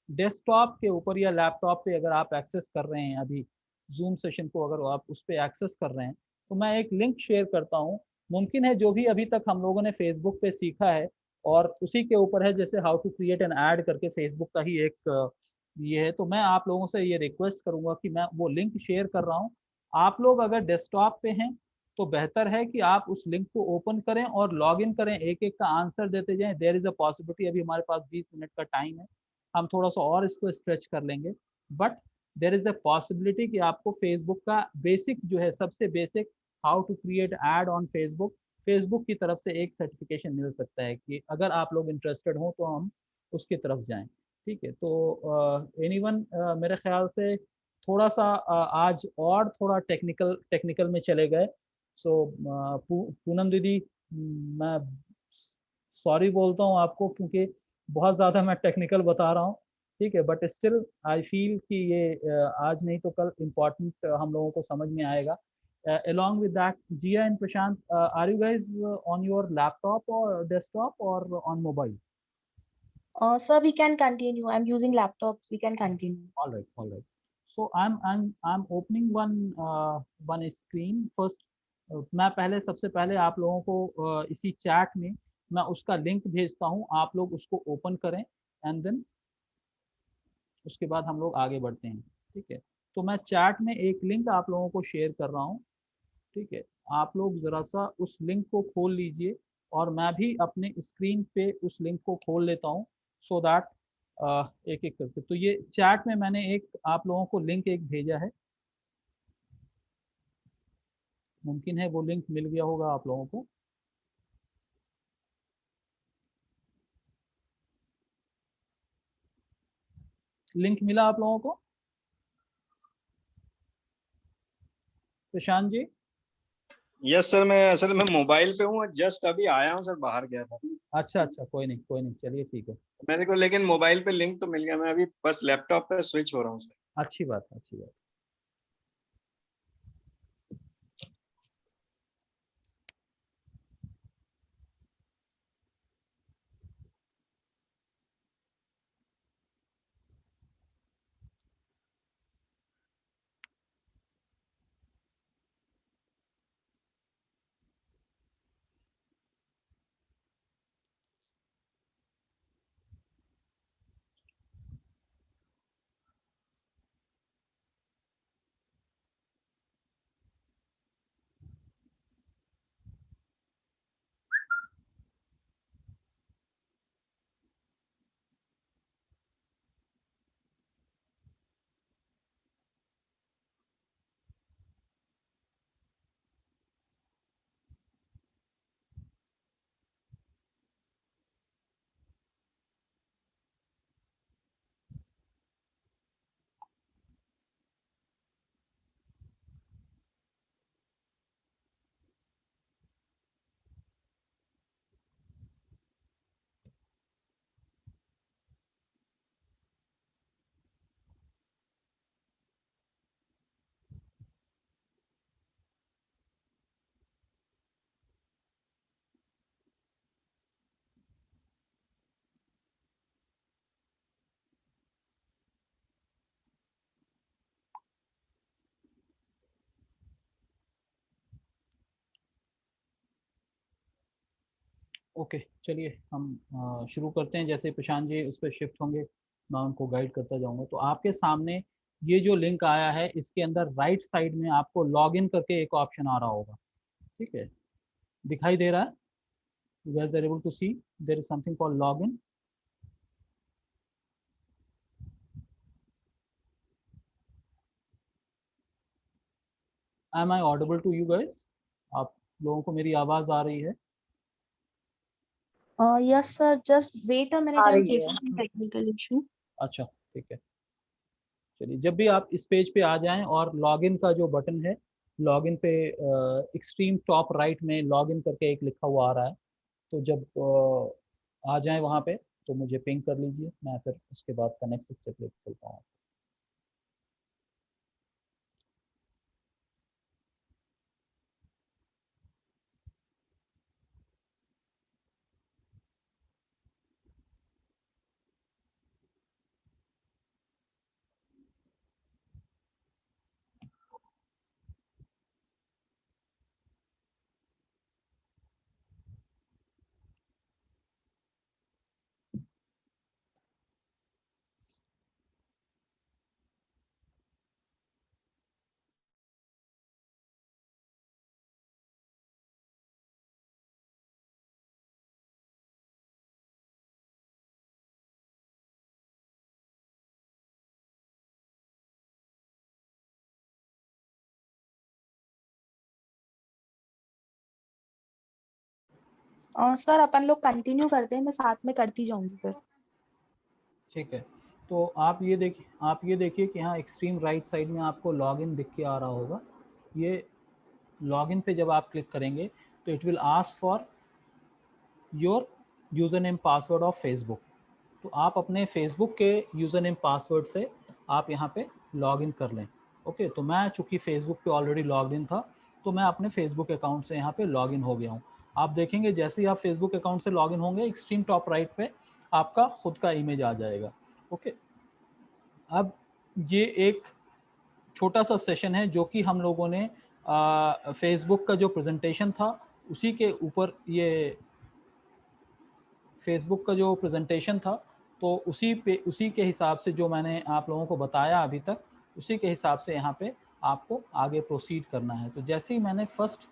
डेस्कटॉप के ऊपर या लैपटॉप पे अगर आप एक्सेस कर रहे हैं अभी जूम सेशन को, अगर आप उस पर एक्सेस कर रहे हैं, तो मैं एक लिंक शेयर करता हूँ। मुमकिन है जो भी अभी तक हम लोगों ने फेसबुक पे सीखा है और उसी के ऊपर है, जैसे how to create an ad करके फेसबुक का ही एक ये है, तो मैं आप लोगों से ये रिक्वेस्ट करूंगा कि मैं वो लिंक शेयर कर रहा हूँ। आप लोग अगर डेस्कटॉप पे हैं तो बेहतर है कि आप उस लिंक को ओपन करें और लॉग इन करें, एक एक का आंसर देते जाएं। देयर इज अ पॉसिबिलिटी, अभी हमारे पास 20 मिनट का टाइम है, हम थोड़ा सा और इसको स्ट्रेच कर लेंगे, but there is a possibility कि आपको फेसबुक का बेसिक जो है, सबसे basic how to create ad on Facebook, Facebook की तरफ से एक सर्टिफिकेशन मिल सकता है कि अगर आप लोग इंटरेस्टेड हो तो हम उसकी तरफ जाएं। ठीक है, तो एनीवन मेरे ख्याल से थोड़ा सा आज और थोड़ा टेक्निकल टेक्निकल में चले गए। सो पूनम दीदी, मैं सॉरी बोलता हूँ आपको क्योंकि बहुत ज़्यादा मैं टेक्निकल बता रहा हूँ। ठीक है, बट स्टिल आई फील कि ये आज नहीं तो कल इम्पोर्टेंट हम लोगों को समझ में आएगा। along with that, Jia and Prashant, are you guys on your laptop or desktop or on mobile? Sir, we can continue. I'm using laptops. We can continue. All right, all right. So I'm opening one screen first. मैं पहले सबसे पहले आप लोगों को इसी चैट में मैं उसका लिंक भेजता हूँ, आप लोग उसको ओपन करें एंड देन उसके बाद हम लोग आगे बढ़ते हैं। ठीक है, तो मैं चैट में एक लिंक आप लोगों को शेयर कर रहा हूँ। ठीक है, आप लोग ज़रा सा उस लिंक को खोल लीजिए और मैं भी अपने स्क्रीन पे उस लिंक को खोल लेता हूँ, सो दैट एक एक करके। तो ये चैट में मैंने एक आप लोगों को लिंक एक भेजा है, मुमकिन है वो लिंक मिल गया होगा आप लोगों को। लिंक मिला आप लोगों को प्रशांत जी? यस सर, मैं असल में मोबाइल पे हूँ, जस्ट अभी आया हूँ सर, बाहर गया था। अच्छा अच्छा, कोई नहीं कोई नहीं, चलिए ठीक है। मेरे को लेकिन मोबाइल पे लिंक तो मिल गया, मैं अभी बस लैपटॉप पे स्विच हो रहा हूँ सर। अच्छी बात है, अच्छी बात। ओके, चलिए हम शुरू करते हैं। जैसे प्रशांत जी उस पर शिफ्ट होंगे, मैं उनको गाइड करता जाऊंगा। तो आपके सामने ये जो लिंक आया है, इसके अंदर राइट साइड में आपको लॉगिन करके एक ऑप्शन आ रहा होगा, ठीक है, दिखाई दे रहा है? You guys are able to see there is something called login. Am I audible to you guys? आप लोगों को मेरी आवाज आ रही है? Yes, sir. Just wait a minute. Uh I'm रही है। facing some technical issue. अच्छा, ठीक है। चलिए, जब भी आप इस पेज पे आ जाएं और लॉगिन का जो बटन है, लॉगिन पे एक्सट्रीम टॉप राइट में लॉगिन करके एक लिखा हुआ आ रहा है, तो जब आ जाएं वहाँ पे तो मुझे पिंग कर लीजिए, मैं फिर उसके बाद का नेक्स्ट स्टेप लेके चलता हूँ। सर अपन लोग कंटिन्यू करते हैं, मैं साथ में करती जाऊंगी फिर। ठीक है, तो आप ये देखिए कि यहाँ एक्सट्रीम राइट साइड में आपको लॉगिन दिख के आ रहा होगा। ये लॉगिन पे जब आप क्लिक करेंगे तो it will ask for your user name password of Facebook. तो आप अपने फेसबुक के यूज़र नेम पासवर्ड से आप यहाँ पे लॉगिन कर लें। ओके, तो मैं चूँकि फेसबुक पे ऑलरेडी लॉग्ड इन था, तो मैं अपने फेसबुक अकाउंट से यहाँ पे लॉगिन हो गया हूँ। आप देखेंगे जैसे ही आप फेसबुक अकाउंट से लॉगिन होंगे, एक्सट्रीम टॉप राइट पे आपका खुद का इमेज आ जाएगा। ओके, अब ये एक छोटा सा सेशन है जो कि हम लोगों ने फेसबुक का जो प्रेजेंटेशन था उसी के ऊपर, ये फेसबुक का जो प्रेजेंटेशन था तो उसी के हिसाब से जो मैंने आप लोगों को बताया अभी तक, उसी के हिसाब से यहाँ पे आपको आगे प्रोसीड करना है। तो जैसे ही मैंने फर्स्ट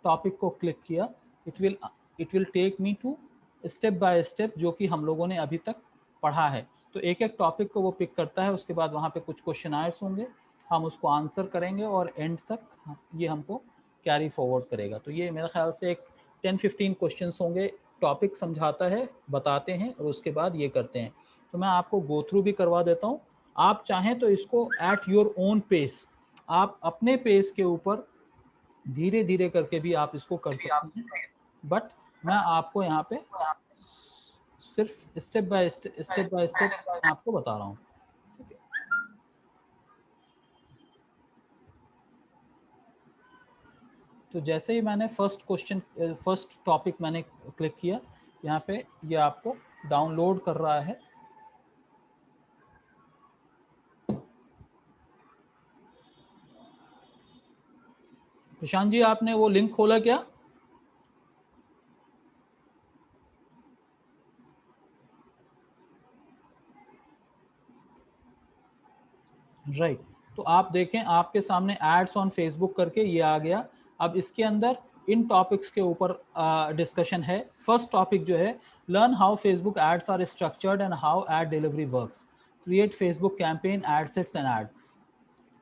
टॉपिक को क्लिक किया, it will take me to step by step जो कि हम लोगों ने अभी तक पढ़ा है। तो एक एक टॉपिक को वो पिक करता है, उसके बाद वहाँ पे कुछ क्वेश्चनायर्स होंगे, हम उसको आंसर करेंगे और एंड तक ये हमको कैरी फॉरवर्ड करेगा। तो ये मेरे ख्याल से एक 10-15 क्वेश्चंस होंगे। टॉपिक समझाता है, बताते हैं और उसके बाद ये करते हैं। तो मैं आपको गो थ्रू भी करवा देता हूँ। आप चाहें तो इसको एट योर ओन पेस, आप अपने पेस के ऊपर धीरे धीरे करके भी आप इसको कर सकते हैं, बट मैं आपको यहाँ पे सिर्फ स्टेप बाय स्टेप आपको बता रहा हूँ। तो जैसे ही मैंने फर्स्ट टॉपिक मैंने क्लिक किया, यहाँ पे ये आपको डाउनलोड कर रहा है। प्रशांत जी, आपने वो लिंक खोला क्या? राइट, तो आप देखें आपके सामने एड्स ऑन फेसबुक करके ये आ गया। अब इसके अंदर इन टॉपिक्स के ऊपर डिस्कशन है। फर्स्ट टॉपिक जो है, learn how Facebook ads are structured and how ad delivery works, create Facebook campaign, ad sets and ad.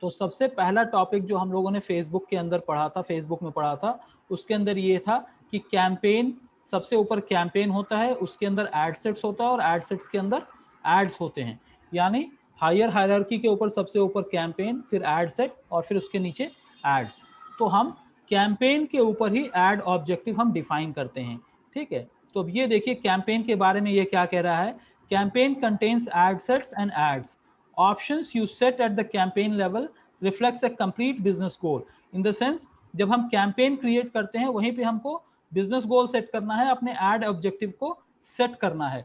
तो सबसे पहला टॉपिक जो हम लोगों ने फेसबुक के अंदर पढ़ा था, फेसबुक में पढ़ा था, उसके अंदर ये था कि कैंपेन, सबसे ऊपर कैंपेन होता है, उसके अंदर एड सेट्स होता है और एड सेट्स के अंदर एड्स होते हैं। यानी हायर हायरार्की के ऊपर सबसे ऊपर कैंपेन, फिर एड सेट और फिर उसके नीचे एड्स। तो हम कैंपेन के ऊपर ही एड ऑब्जेक्टिव हम डिफाइन करते हैं। ठीक है, तो अब ये देखिए कैंपेन के बारे में ये क्या कह रहा है। Campaign contains ad sets and ads, options you set at the campaign level reflects a complete business goal, in the sense जब हम कैंपेन क्रिएट करते हैं वहीं पे हमको बिजनेस गोल सेट करना है, अपने एड ऑब्जेक्टिव को सेट करना है।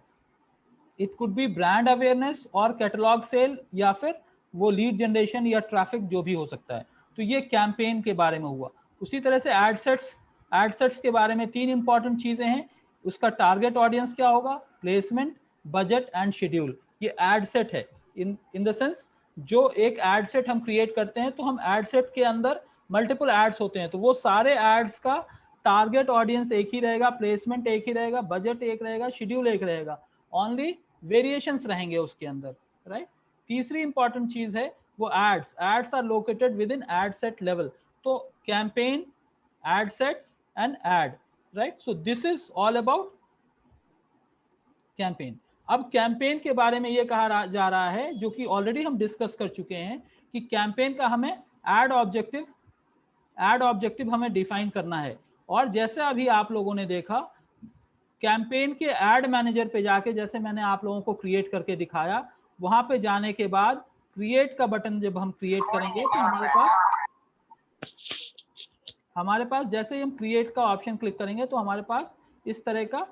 It could be brand awareness और कैटलॉग सेल, या फिर वो लीड जनरेशन या ट्रैफिक, जो भी हो सकता है। तो ये कैंपेन के बारे में हुआ। उसी तरह से एड सेट्स के बारे में तीन इंपॉर्टेंट चीजें हैं। उसका टारगेट ऑडियंस क्या होगा, प्लेसमेंट, बजट एंड शेड्यूल। ये एड सेट है। इन द सेंस जो एक एड सेट हम क्रिएट करते हैं तो हम एड सेट के अंदर मल्टीपल एड्स होते हैं, तो वो सारे एड्स का टारगेट ऑडियंस एक ही रहेगा, प्लेसमेंट एक ही रहेगा, बजट एक रहेगा, शेड्यूल एक रहेगा, ओनली वेरिएशंस रहेंगे उसके अंदर, राइट। तीसरी इंपॉर्टेंट चीज है वो ads are located within ad set level. तो campaign, ad sets and ad, right. So this is all about campaign. अब कैंपेन के बारे में ये कहा जा रहा है, जो कि ऑलरेडी हम डिस्कस कर चुके हैं, कि कैंपेन का हमें एड ऑब्जेक्टिव हमें डिफाइन करना है। और जैसे अभी आप लोगों ने देखा, कैंपेन के एड मैनेजर पे जाके, जैसे मैंने आप लोगों को क्रिएट करके दिखाया, वहां पे जाने के बाद क्रिएट का बटन जब हम क्रिएट करेंगे तो हमारे पास जैसे ही हम क्रिएट का ऑप्शन क्लिक करेंगे तो हमारे पास इस तरह का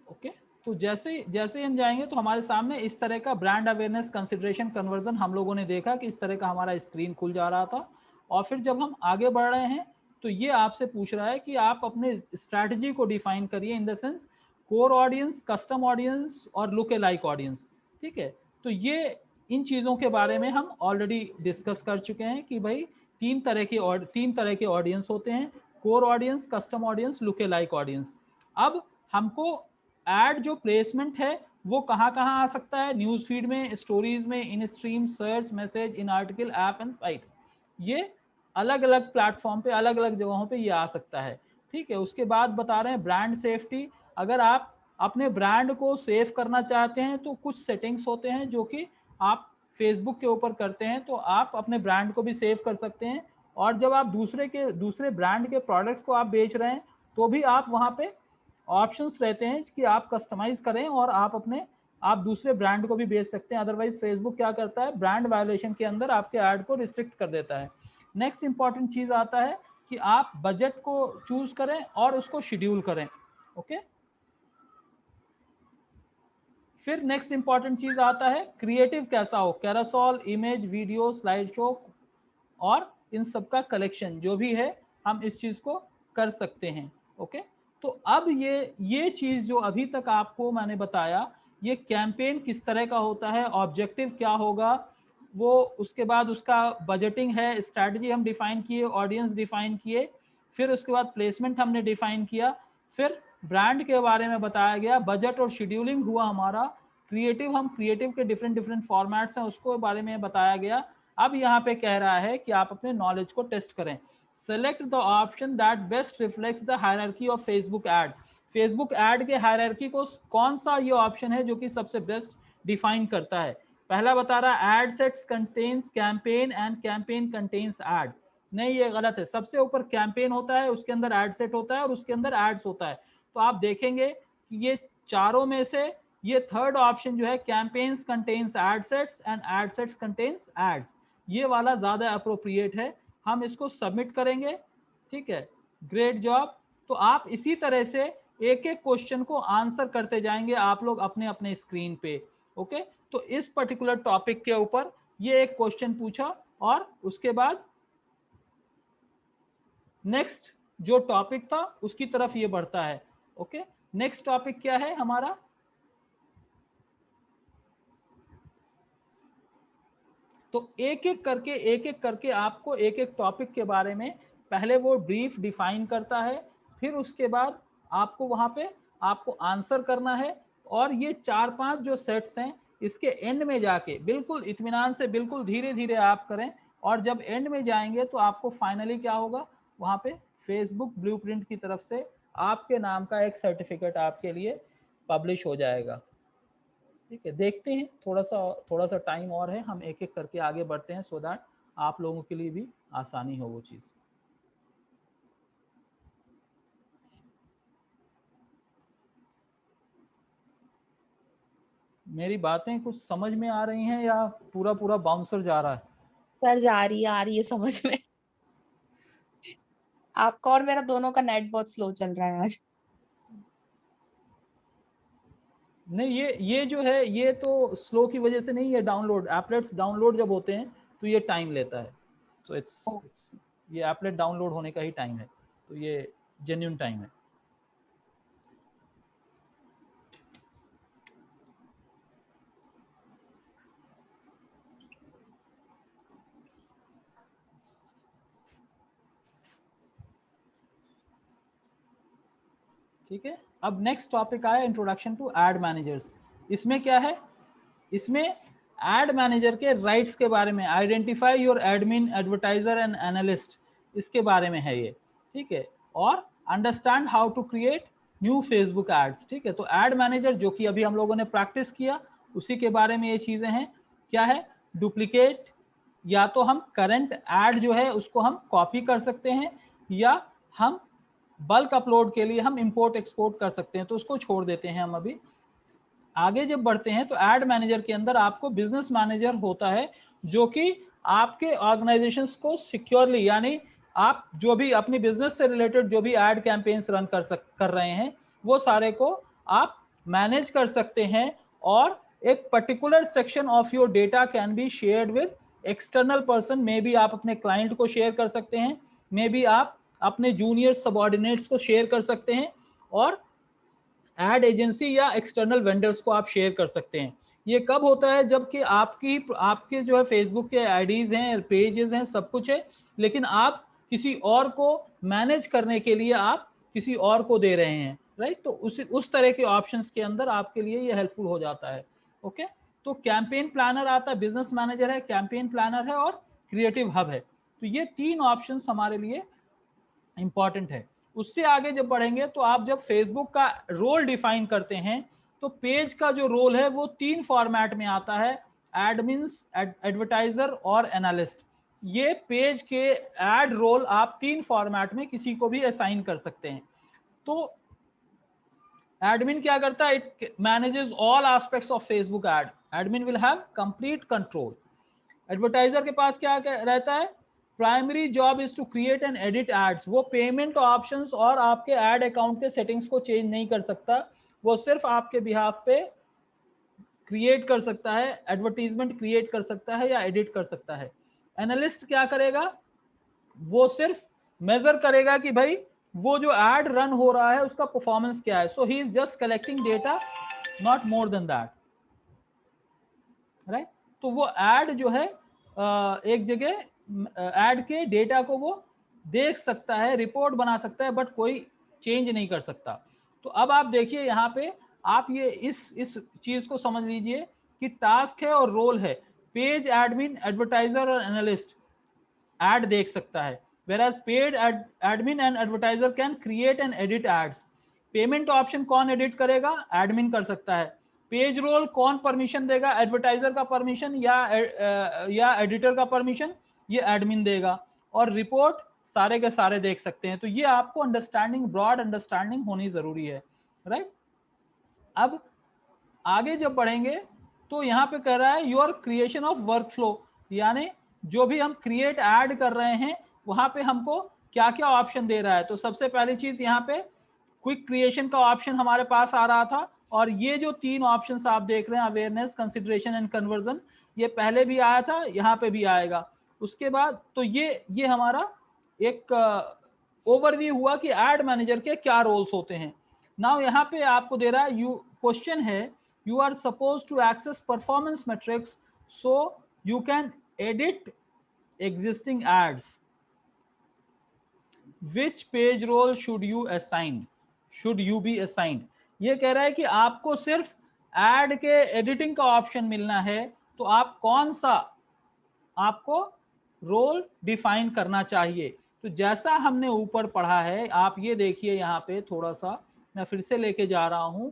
ओके। तो जैसे हम जाएंगे तो हमारे सामने इस तरह का ब्रांड अवेयरनेस कंसिडरेशन कन्वर्जन हम लोगों ने देखा कि इस तरह का हमारा स्क्रीन खुल जा रहा था। और फिर जब हम आगे बढ़ रहे हैं तो ये आपसे पूछ रहा है कि आप अपने स्ट्रैटेजी को डिफाइन करिए, in the sense core audience, custom audience और लुक अलाइक ऑडियंस। ठीक है, तो ये इन चीज़ों के बारे में हम ऑलरेडी डिस्कस कर चुके हैं कि भाई तीन तरह के ऑडियंस होते हैं, core audience, custom audience, look alike audience. अब हमको एड जो प्लेसमेंट है वो कहाँ कहाँ आ सकता है, न्यूज फीड में, स्टोरीज में, इन stream, search, message, in article, app and sites. ये अलग अलग प्लेटफॉर्म पे, अलग अलग जगहों पे ये आ सकता है। ठीक है, उसके बाद बता रहे हैं ब्रांड सेफ्टी। अगर आप अपने ब्रांड को सेव करना चाहते हैं तो कुछ सेटिंग्स होते हैं जो कि आप फेसबुक के ऊपर करते हैं, तो आप अपने ब्रांड को भी सेव कर सकते हैं। और जब आप दूसरे ब्रांड के प्रोडक्ट्स को आप बेच रहे हैं तो भी आप वहाँ पे ऑप्शंस रहते हैं कि आप कस्टमाइज करें और आप दूसरे ब्रांड को भी बेच सकते हैं। अदरवाइज फेसबुक क्या करता है, ब्रांड वायोलेशन के अंदर आपके ऐड को रिस्ट्रिक्ट कर देता है। नेक्स्ट इंपॉर्टेंट चीज आता है कि आप बजट को चूज करें और उसको शेड्यूल करें। ओके, फिर नेक्स्ट इंपॉर्टेंट चीज आता है क्रिएटिव कैसा हो, कैरोसोल, इमेज, वीडियो, स्लाइड शो और इन सब का कलेक्शन जो भी है हम इस चीज को कर सकते हैं। ओके, तो अब ये चीज जो अभी तक आपको मैंने बताया, ये कैंपेन किस तरह का होता है, ऑब्जेक्टिव क्या होगा, वो उसके बाद उसका बजटिंग है, स्ट्रैटेजी हम डिफाइन किए, ऑडियंस डिफाइन किए, फिर उसके बाद प्लेसमेंट हमने डिफाइन किया, फिर ब्रांड के बारे में बताया गया, बजट और शेड्यूलिंग हुआ हमारा, क्रिएटिव के डिफरेंट फॉर्मेट्स हैं उसको बारे में बताया गया। अब यहाँ पे कह रहा है कि आप अपने नॉलेज को टेस्ट करें। Select the option that best reflects the hierarchy of Facebook add. Facebook ad के हायरार्की को कौन सा ये ऑप्शन है जो कि सबसे बेस्ट डिफाइन करता है। पहला बता रहा है ad sets contains campaign and campaign contains ad. नहीं, ये गलत है। सबसे ऊपर कैंपेन होता है, उसके अंदर एड सेट होता है और उसके अंदर एड्स होता है। तो आप देखेंगे कि ये चारों में से ये थर्ड ऑप्शन जो है, campaigns contains ad sets and ad sets contains ads, ये वाला ज्यादा अप्रोप्रिएट है। हम इसको सबमिट करेंगे। ठीक है, ग्रेट जॉब। तो आप इसी तरह से एक एक क्वेश्चन को आंसर करते जाएंगे आप लोग अपने अपने स्क्रीन पे। ओके, तो इस पर्टिकुलर टॉपिक के ऊपर ये एक क्वेश्चन पूछा और उसके बाद नेक्स्ट जो टॉपिक था उसकी तरफ ये बढ़ता है। ओके, नेक्स्ट टॉपिक क्या है हमारा, तो एक एक करके आपको एक एक टॉपिक के बारे में पहले वो ब्रीफ डिफाइन करता है, फिर उसके बाद आपको वहां पे आपको आंसर करना है। और ये 4-5 जो सेट्स हैं इसके एंड में जाके बिल्कुल इत्मीनान से, बिल्कुल धीरे धीरे आप करें। और जब एंड में जाएंगे तो आपको फाइनली क्या होगा, वहां पे फेसबुक ब्लूप्रिंट की तरफ से आपके नाम का एक सर्टिफिकेट आपके लिए पब्लिश हो जाएगा। ठीक है, देखते हैं, थोड़ा सा टाइम और है, हम एक एक करके आगे बढ़ते हैं सो दैट आप लोगों के लिए भी आसानी हो वो चीज़। मेरी बातें कुछ समझ में आ रही हैं या पूरा पूरा बाउंसर जा रहा है? सर आ रही है समझ में। आपका और मेरा दोनों का नेट बहुत स्लो चल रहा है आज। नहीं, ये जो है ये तो स्लो की वजह से नहीं है, डाउनलोड एपलेट्स डाउनलोड जब होते हैं तो ये टाइम लेता है। सो इट्स ये एपलेट डाउनलोड होने का ही टाइम है, तो ये जेन्युइन टाइम है। ठीक है, अब नेक्स्ट टॉपिक आया इंट्रोडक्शन टू एड मैनेजर्स। इसमें क्या है, इसमें एड मैनेजर के राइट्स के बारे में, identify your admin advertiser and analyst, इसके बारे में है ये। ठीक है, और understand how to create new Facebook ads. ठीक है, तो एड मैनेजर जो कि अभी हम लोगों ने प्रैक्टिस किया उसी के बारे में ये चीजें हैं। क्या है, डुप्लीकेट, या तो हम करंट एड जो है उसको हम कॉपी कर सकते हैं, या हम बल्क अपलोड के लिए हम इंपोर्ट एक्सपोर्ट कर सकते हैं, तो उसको छोड़ देते हैं हम अभी। आगे जब बढ़ते हैं तो एड मैनेजर के अंदर आपको बिजनेस मैनेजर होता है, जो कि आपके ऑर्गेनाइजेशंस को सिक्योरली, यानी आप जो भी अपनी बिजनेस से रिलेटेड जो भी एड कैंपेन्स रन कर रहे हैं वो सारे को आप मैनेज कर सकते हैं, और एक particular section of your data can be shared with external person. May be आप अपने क्लाइंट को शेयर कर सकते हैं, मे बी आप अपने जूनियर सबऑर्डिनेट्स को शेयर कर सकते हैं, और एड एजेंसी या एक्सटर्नल वेंडर्स को आप शेयर कर सकते हैं। ये कब होता है, जबकि आपके जो है फेसबुक के आईडीज हैं, पेजेस हैं, सब कुछ है, लेकिन आप किसी और को मैनेज करने के लिए आप किसी और को दे रहे हैं, राइट। तो उस तरह के ऑप्शंस के अंदर आपके लिए ये हेल्पफुल हो जाता है। ओके, तो कैंपेन प्लानर आता है, बिजनेस मैनेजर है, कैंपेन प्लानर है, और क्रिएटिव हब है। तो ये 3 ऑप्शंस हमारे लिए इंपॉर्टेंट है। उससे आगे जब बढ़ेंगे तो आप जब फेसबुक का रोल डिफाइन करते हैं तो पेज का जो रोल है वो 3 फॉर्मेट में आता है, एडमिन्स, एडवर्टाइजर और एनालिस्ट। ये पेज के एड रोल आप 3 फॉर्मेट में किसी को भी असाइन कर सकते हैं। तो एडमिन क्या करता है, it manages all aspects of Facebook ad, admin will have complete control. Advertiser के पास क्या रहता है, primary job is to create and edit ads. वो पेमेंट ऑप्शंस और आपके एड अकाउंट के सेटिंग्स को चेंज नहीं कर सकता, वो सिर्फ आपके बिहाफ पे क्रिएट कर सकता है, एडवर्टीजमेंट क्रिएट कर सकता है या एडिट कर सकता है। एनालिस्ट क्या करेगा, वो सिर्फ मेजर करेगा कि भाई वो जो एड रन हो रहा है उसका परफॉर्मेंस क्या है। So he is just collecting data, not more than that, right. तो वो एड जो है एक जगह एड के डेटा को वो देख सकता है, रिपोर्ट बना सकता है, बट कोई चेंज नहीं कर सकता। तो अब आप देखिए यहाँ पे, आप ये इस चीज को समझ लीजिए कि टास्क है और रोल है। पेज एडमिन, एडवर्टाइजर और एनालिस्ट एड देख सकता है, whereas paid admin and advertiser can create and edit ads. Payment option कौन एडिट करेगा, एडमिन कर सकता है। पेज रोल कौन परमिशन देगा, एडवर्टाइजर का परमिशन या एडिटर का परमिशन, ये एडमिन देगा। और रिपोर्ट सारे के सारे देख सकते हैं। तो ये आपको अंडरस्टैंडिंग, ब्रॉड अंडरस्टैंडिंग होनी जरूरी है, राइट। अब आगे जब बढ़ेंगे तो यहाँ पे कह रहा है your creation of work flow, यानी जो भी हम क्रिएट ऐड कर रहे हैं वहां पे हमको क्या क्या ऑप्शन दे रहा है। तो सबसे पहली चीज यहाँ पे क्विक क्रिएशन का ऑप्शन हमारे पास आ रहा था, और ये जो 3 ऑप्शंस आप देख रहे हैं, अवेयरनेस, कंसिडरेशन एंड कन्वर्जन, ये पहले भी आया था, यहाँ पे भी आएगा। उसके बाद तो ये हमारा एक ओवरव्यू हुआ कि एड मैनेजर के क्या रोल्स होते हैं। नाउ यहाँ पे आपको दे रहा है, क्वेश्चन है, you are supposed to access performance metrics so you can edit existing ads. Which page role should you be assigned? ये कह रहा है कि आपको सिर्फ एड के एडिटिंग का ऑप्शन मिलना है, तो आप कौन सा आपको रोल डिफाइन करना चाहिए। तो जैसा हमने ऊपर पढ़ा है, आप ये देखिए यहाँ पे थोड़ा सा मैं फिर से लेके जा रहा हूं,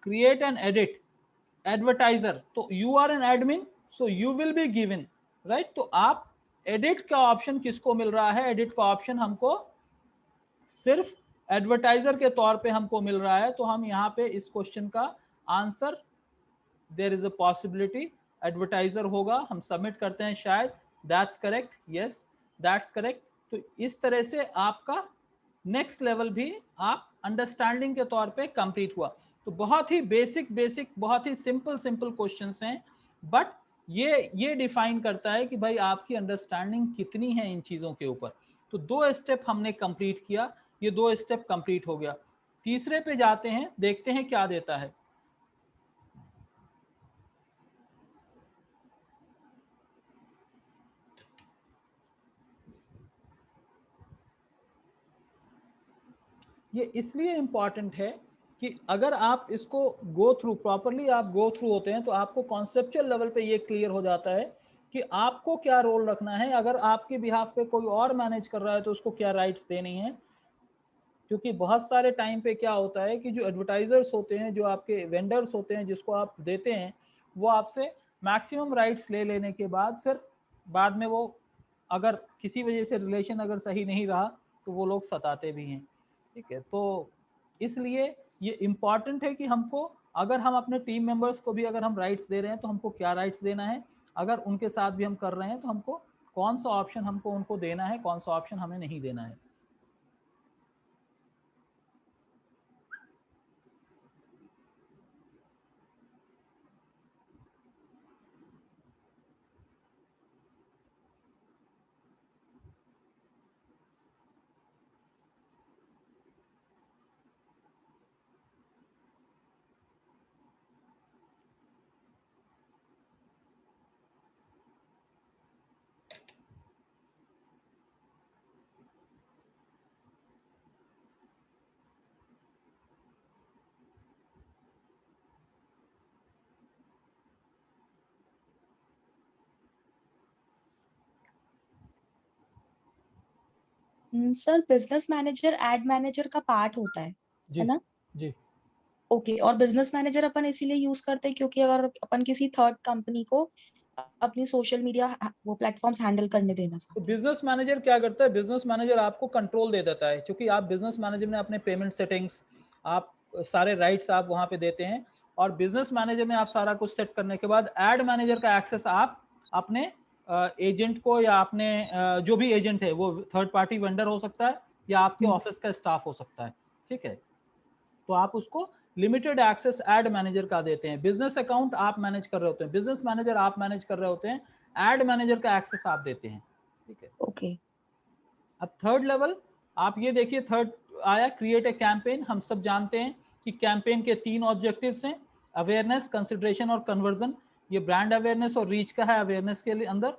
क्रिएट एंड एडिट एडवर्टाइजर, तो you are an admin, so you will be given, right. तो आप एडिट का ऑप्शन किसको मिल रहा है, एडिट का ऑप्शन हमको सिर्फ एडवर्टाइजर के तौर पे हमको मिल रहा है। तो हम यहाँ पे इस क्वेश्चन का answer, there is a possibility advertiser होगा। हम सबमिट करते हैं शायद, that's correct, yes that's correct. तो इस तरह से आपका नेक्स्ट लेवल भी आप अंडरस्टैंडिंग के तौर पे कंप्लीट हुआ। तो बहुत ही बेसिक बहुत ही सिंपल क्वेश्चंस हैं, बट ये डिफाइन करता है कि भाई आपकी अंडरस्टैंडिंग कितनी है इन चीजों के ऊपर। तो 2 स्टेप हमने कंप्लीट किया, ये 2 स्टेप कंप्लीट हो गया। तीसरे पे जाते हैं, देखते हैं क्या देता है। ये इसलिए इंपॉर्टेंट है कि अगर आप इसको गो थ्रू प्रॉपरली आप गो थ्रू होते हैं तो आपको कॉन्सेप्चुअल लेवल पे ये क्लियर हो जाता है कि आपको क्या रोल रखना है। अगर आपके बिहाफ पे कोई और मैनेज कर रहा है तो उसको क्या राइट्स देनी है, क्योंकि बहुत सारे टाइम पे क्या होता है कि जो एडवर्टाइजर्स होते हैं, जो आपके वेंडर्स होते हैं जिसको आप देते हैं, वो आपसे मैक्सिमम राइट्स ले लेने के बाद फिर बाद में वो अगर किसी वजह से रिलेशन अगर सही नहीं रहा तो वो लोग सताते भी हैं। ठीक है, तो इसलिए ये इम्पॉर्टेंट है कि हमको, अगर हम अपने टीम मेंबर्स को भी अगर हम राइट्स दे रहे हैं तो हमको क्या राइट्स देना है, अगर उनके साथ भी हम कर रहे हैं तो हमको कौन सा ऑप्शन हमको उनको देना है, कौन सा ऑप्शन हमें नहीं देना है। Sir business manager add manager का पार्ट होता है जी ना? जी ओके, और बिजनेस मैनेजर अपन इसीलिए यूज करते हैं क्योंकि अगर अपन किसी थर्ड कंपनी को अपनी सोशल मीडिया वो प्लेटफॉर्म्स हैंडल करने देना तो चाहते हैं। बिजनेस मैनेजर क्या करता है, बिजनेस मैनेजर आपको कंट्रोल दे देता है, क्योंकि आप बिजनेस मैनेजर में अपने पेमेंट सेटिंग्स, आप सारे राइट्स आप वहां पे देते हैं, और बिजनेस मैनेजर में आप सारा कुछ सेट करने के बाद एड मैनेजर का एक्सेस आप अपने एजेंट को या अपने जो भी एजेंट है वो थर्ड पार्टी वेंडर हो सकता है या आपके ऑफिस का स्टाफ हो सकता है। ठीक है, तो आप उसको लिमिटेड एक्सेस एड मैनेजर का देते हैं। बिजनेस अकाउंट आप मैनेज कर रहे होते हैं, बिजनेस मैनेजर आप मैनेज कर रहे होते हैं, एड मैनेजर का एक्सेस आप देते हैं। ठीक है, ओके। अब थर्ड लेवल आप ये देखिए, थर्ड आया क्रिएट ए कैंपेन। हम सब जानते हैं कि कैंपेन के 3 ऑब्जेक्टिव्स हैं, अवेयरनेस, कंसिडरेशन और कन्वर्जन। ये ब्रांड अवेयरनेस और रीच का है, अवेयरनेस के लिए अंदर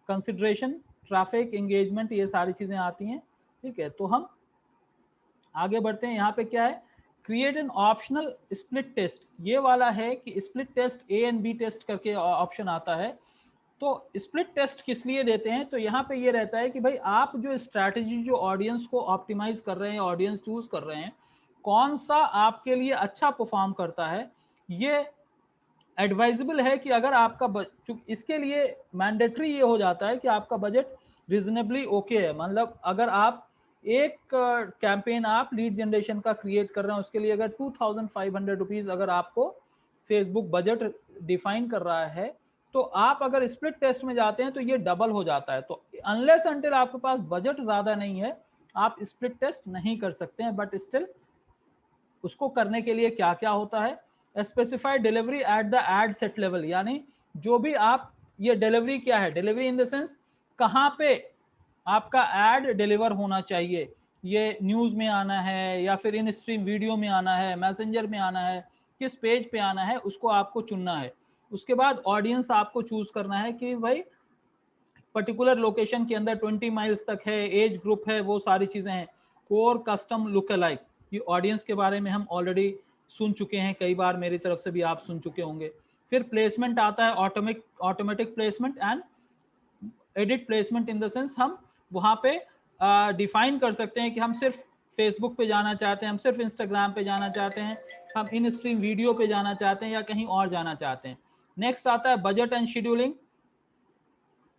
कंसिडरेशन, ट्रैफिक, एंगेजमेंट, ये सारी चीजें आती हैं। ठीक है, तो हम आगे बढ़ते हैं। यहाँ पे क्या है, create an optional split test. ये वाला है कि split test, A and B test करके ऑप्शन आता है। तो स्प्लिट टेस्ट किस लिए देते हैं, तो यहाँ पे ये रहता है कि भाई आप जो स्ट्रैटेजी, जो ऑडियंस को ऑप्टिमाइज कर रहे हैं, ऑडियंस चूज कर रहे हैं, कौन सा आपके लिए अच्छा परफॉर्म करता है, ये एडवाइजेबल है कि अगर आपका इसके लिए मैंडेटरी ये हो जाता है कि आपका बजट रीजनेबली ओके है। मतलब अगर आप एक कैंपेन आप लीड जनरेशन का क्रिएट कर रहे हैं, उसके लिए अगर 2500 रुपीज अगर आपको फेसबुक बजट डिफाइन कर रहा है, तो आप अगर स्प्लिट टेस्ट में जाते हैं तो ये डबल हो जाता है। तो अनलेस अनटिल आपके पास बजट ज्यादा नहीं है, आप स्प्लिट टेस्ट नहीं कर सकते हैं। बट स्टिल उसको करने के लिए क्या क्या होता है, specified delivery at the add set level, यानी जो भी आप, ये डिलीवरी क्या है, डिलीवरी इन द सेंस कहाँ पे आपका एड डिलीवर होना चाहिए। ये न्यूज में आना है या फिर इन स्ट्रीम वीडियो में आना है, मैसेंजर में आना है, किस पेज पे आना है, उसको आपको चुनना है। उसके बाद ऑडियंस आपको चूज करना है कि भाई पर्टिकुलर लोकेशन के अंदर 20 माइल्स तक है, एज ग्रुप है, वो सारी चीजें हैं। कोर, कस्टम, लुक अलाइक, ये ऑडियंस के बारे में हम ऑलरेडी सुन चुके हैं, कई बार मेरी तरफ से भी आप सुन चुके होंगे। फिर प्लेसमेंट आता है, automatic placement and edit placement. In the sense हम वहां पे डिफाइन कर सकते हैं कि हम सिर्फ फेसबुक पे जाना चाहते हैं, हम सिर्फ इंस्टाग्राम पे जाना चाहते हैं, हम इन स्ट्रीम वीडियो पे जाना चाहते हैं या कहीं और जाना चाहते हैं। नेक्स्ट आता है बजट एंड शेड्यूलिंग।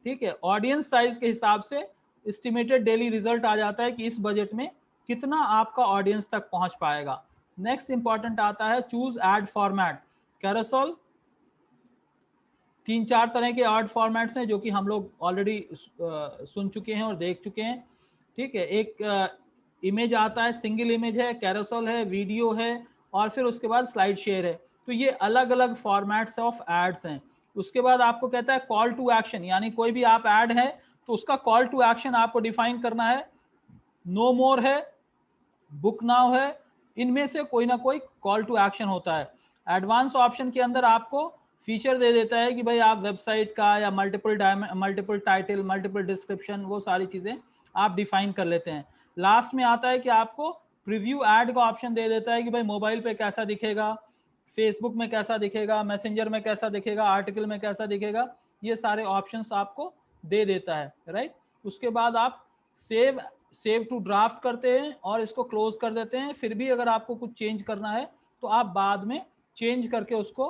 ठीक है, ऑडियंस साइज के हिसाब से एस्टिमेटेड डेली रिजल्ट आ जाता है कि इस बजट में कितना आपका ऑडियंस तक पहुंच पाएगा। नेक्स्ट इंपॉर्टेंट आता है चूज एड फॉर्मेट। कैरोसेल, 3-4 तरह के एड फॉर्मेट्स हैं जो कि हम लोग ऑलरेडी सुन चुके हैं और देख चुके हैं। ठीक है, एक इमेज आता है, सिंगल इमेज है, कैरोसेल है, वीडियो है और फिर उसके बाद स्लाइड शेयर है। तो ये अलग अलग फॉर्मेट्स ऑफ एड्स हैं। उसके बाद आपको कहता है कॉल टू एक्शन, यानी कोई भी आप ऐड है तो उसका कॉल टू एक्शन आपको डिफाइन करना है। नो मोर है, बुक नाउ है, इनमें से कोई ना कोई कॉल टू एक्शन होता है। एडवांस ऑप्शन के अंदर आपको फीचर दे देता है कि भाई आप वेबसाइट का या मल्टीपल टाइटल, मल्टीपल डिस्क्रिप्शन, वो सारी चीजें आप डिफाइन कर लेते हैं। लास्ट में आता है कि आपको प्रीव्यू ऐड का ऑप्शन दे देता है कि भाई मोबाइल पे कैसा दिखेगा, फेसबुक में कैसा दिखेगा, मैसेंजर में कैसा दिखेगा, आर्टिकल में कैसा दिखेगा, ये सारे ऑप्शंस आपको दे देता है, राइट। उसके बाद आप सेव टू ड्राफ्ट करते हैं और इसको क्लोज कर देते हैं। फिर भी अगर आपको कुछ चेंज करना है तो आप बाद में चेंज करके उसको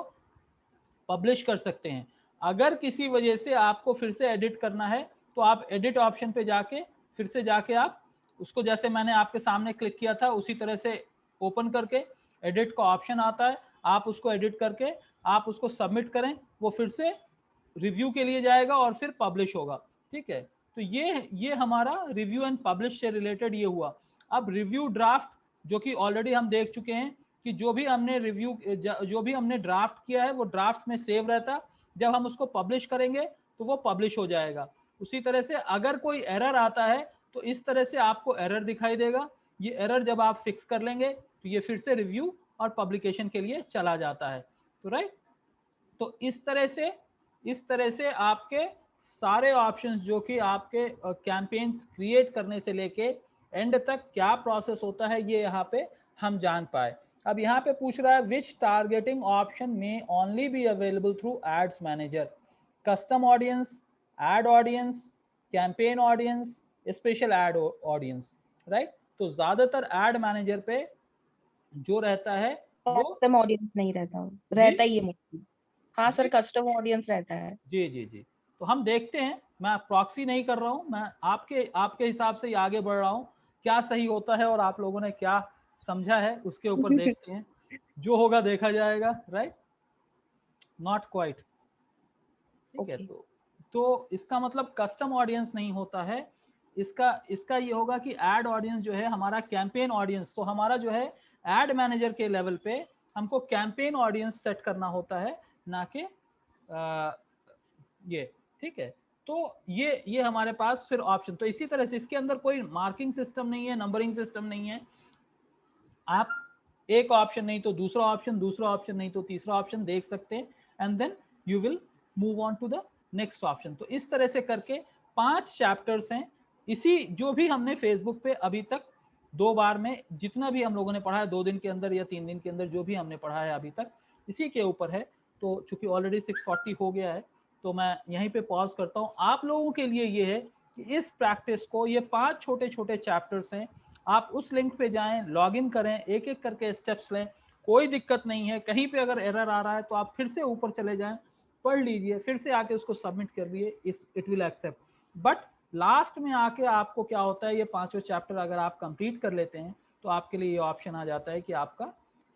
पब्लिश कर सकते हैं। अगर किसी वजह से आपको फिर से एडिट करना है तो आप एडिट ऑप्शन पे जाके फिर से जाके आप उसको, जैसे मैंने आपके सामने क्लिक किया था उसी तरह से ओपन करके एडिट का ऑप्शन आता है, आप उसको एडिट करके आप उसको सबमिट करें, वो फिर से रिव्यू के लिए जाएगा और फिर पब्लिश होगा, ठीक है। तो ये हमारा रिव्यू एंड पब्लिश से रिलेटेड ये हुआ। अब रिव्यू ड्राफ्ट, जो कि ऑलरेडी हम देख चुके हैं कि जो भी हमने ड्राफ्ट किया है वो ड्राफ्ट में सेव रहता, जब हम उसको पब्लिश करेंगे तो वो पब्लिश हो जाएगा। उसी तरह से अगर कोई एरर आता है तो इस तरह से आपको एरर दिखाई देगा। ये एरर जब आप फिक्स कर लेंगे तो ये फिर से रिव्यू और पब्लिकेशन के लिए चला जाता है। तो राइट, तो इस तरह से आपके सारे ऑप्शंस जो कि आपके कैंपेन्स क्रिएट करने से लेके एंड तक क्या प्रोसेस होता है ये यहाँ पे हम जान पाए। अब यहाँ पे पूछ रहा है which targeting option may only be available through ads manager, custom audience, ad audience, campaign audience, special ad audience, right. तो ज्यादातर एड मैनेजर पे जो रहता है वो कस्टम ऑडियंस नहीं रहता ही है मोस्टली। हाँ सर, कस्टम ऑडियंस रहता है। जी। तो हम देखते हैं, मैं प्रॉक्सी नहीं कर रहा हूँ, मैं आपके हिसाब से ही आगे बढ़ रहा हूँ, क्या सही होता है और आप लोगों ने क्या समझा है उसके ऊपर देखते हैं। जो होगा देखा जाएगा, राइट, नॉट क्वाइट, ठीक है। तो इसका मतलब कस्टम ऑडियंस नहीं होता है, इसका ये होगा कि एड ऑडियंस जो है हमारा कैंपेन ऑडियंस, तो हमारा जो है एड मैनेजर के लेवल पे हमको कैंपेन ऑडियंस सेट करना होता है, ना कि ये, ठीक है। तो ये हमारे पास फिर ऑप्शन, तो इसी तरह से इसके अंदर कोई मार्किंग सिस्टम नहीं है, नंबरिंग सिस्टम नहीं है। आप एक ऑप्शन नहीं तो दूसरा ऑप्शन नहीं तो तीसरा ऑप्शन देख सकते हैं and then you will move on to the next option. तो इस तरह से करके 5 चैप्टर्स हैं। इसी जो भी हमने फेसबुक पे अभी तक 2 बार में जितना भी हम लोगों ने पढ़ा है, 2 दिन के अंदर या 3 दिन के अंदर जो भी हमने पढ़ा है अभी तक, इसी के ऊपर है। तो चूंकि ऑलरेडी 6:40 हो गया है तो मैं यहीं पे पॉज करता हूँ। आप लोगों के लिए ये है कि इस प्रैक्टिस को, ये 5 छोटे छोटे चैप्टर्स हैं, आप उस लिंक पे जाएं, लॉगिन करें, एक एक करके स्टेप्स लें, कोई दिक्कत नहीं है। कहीं पे अगर एरर आ रहा है तो आप फिर से ऊपर चले जाएं, पढ़ लीजिए, फिर से आके उसको सबमिट कर दिए, it will accept. But last में आके आपको क्या होता है, ये 5 चैप्टर अगर आप कंप्लीट कर लेते हैं तो आपके लिए ये ऑप्शन आ जाता है कि आपका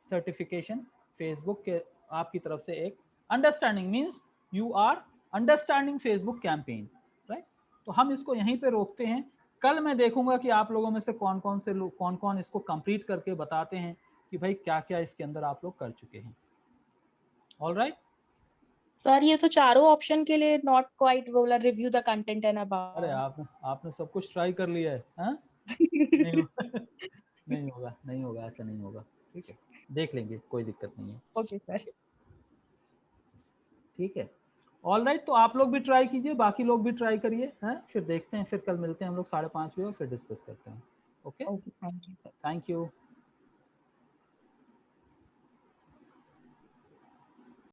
सर्टिफिकेशन फेसबुक के आपकी तरफ से एक understanding, means you are understanding Facebook campaign, right. तो हम इसको यहीं पे रोकते हैं। कल मैं देखूंगा कि आप लोगों में से कौन कौन इसको कंप्लीट करके बताते हैं कि भाई क्या क्या इसके अंदर आप लोग कर चुके हैं। ऑल राइट सर, ये तो चारों ऑप्शन के लिए नॉट क्वाइट बोला, review the content and about. अरे आपने सब कुछ ट्राई कर लिया है, हाँ? नहीं होगा, ऐसा नहीं होगा, ठीक है, देख लेंगे, कोई दिक्कत नहीं है। ओके सर, ठीक है, ऑल राइट। तो आप लोग भी ट्राई कीजिए, बाकी लोग भी ट्राई करिए, हैं? फिर देखते हैं, फिर कल मिलते हैं हम लोग 5:30 बजे और फिर डिस्कस करते हैं। Okay, thank you. Thank you.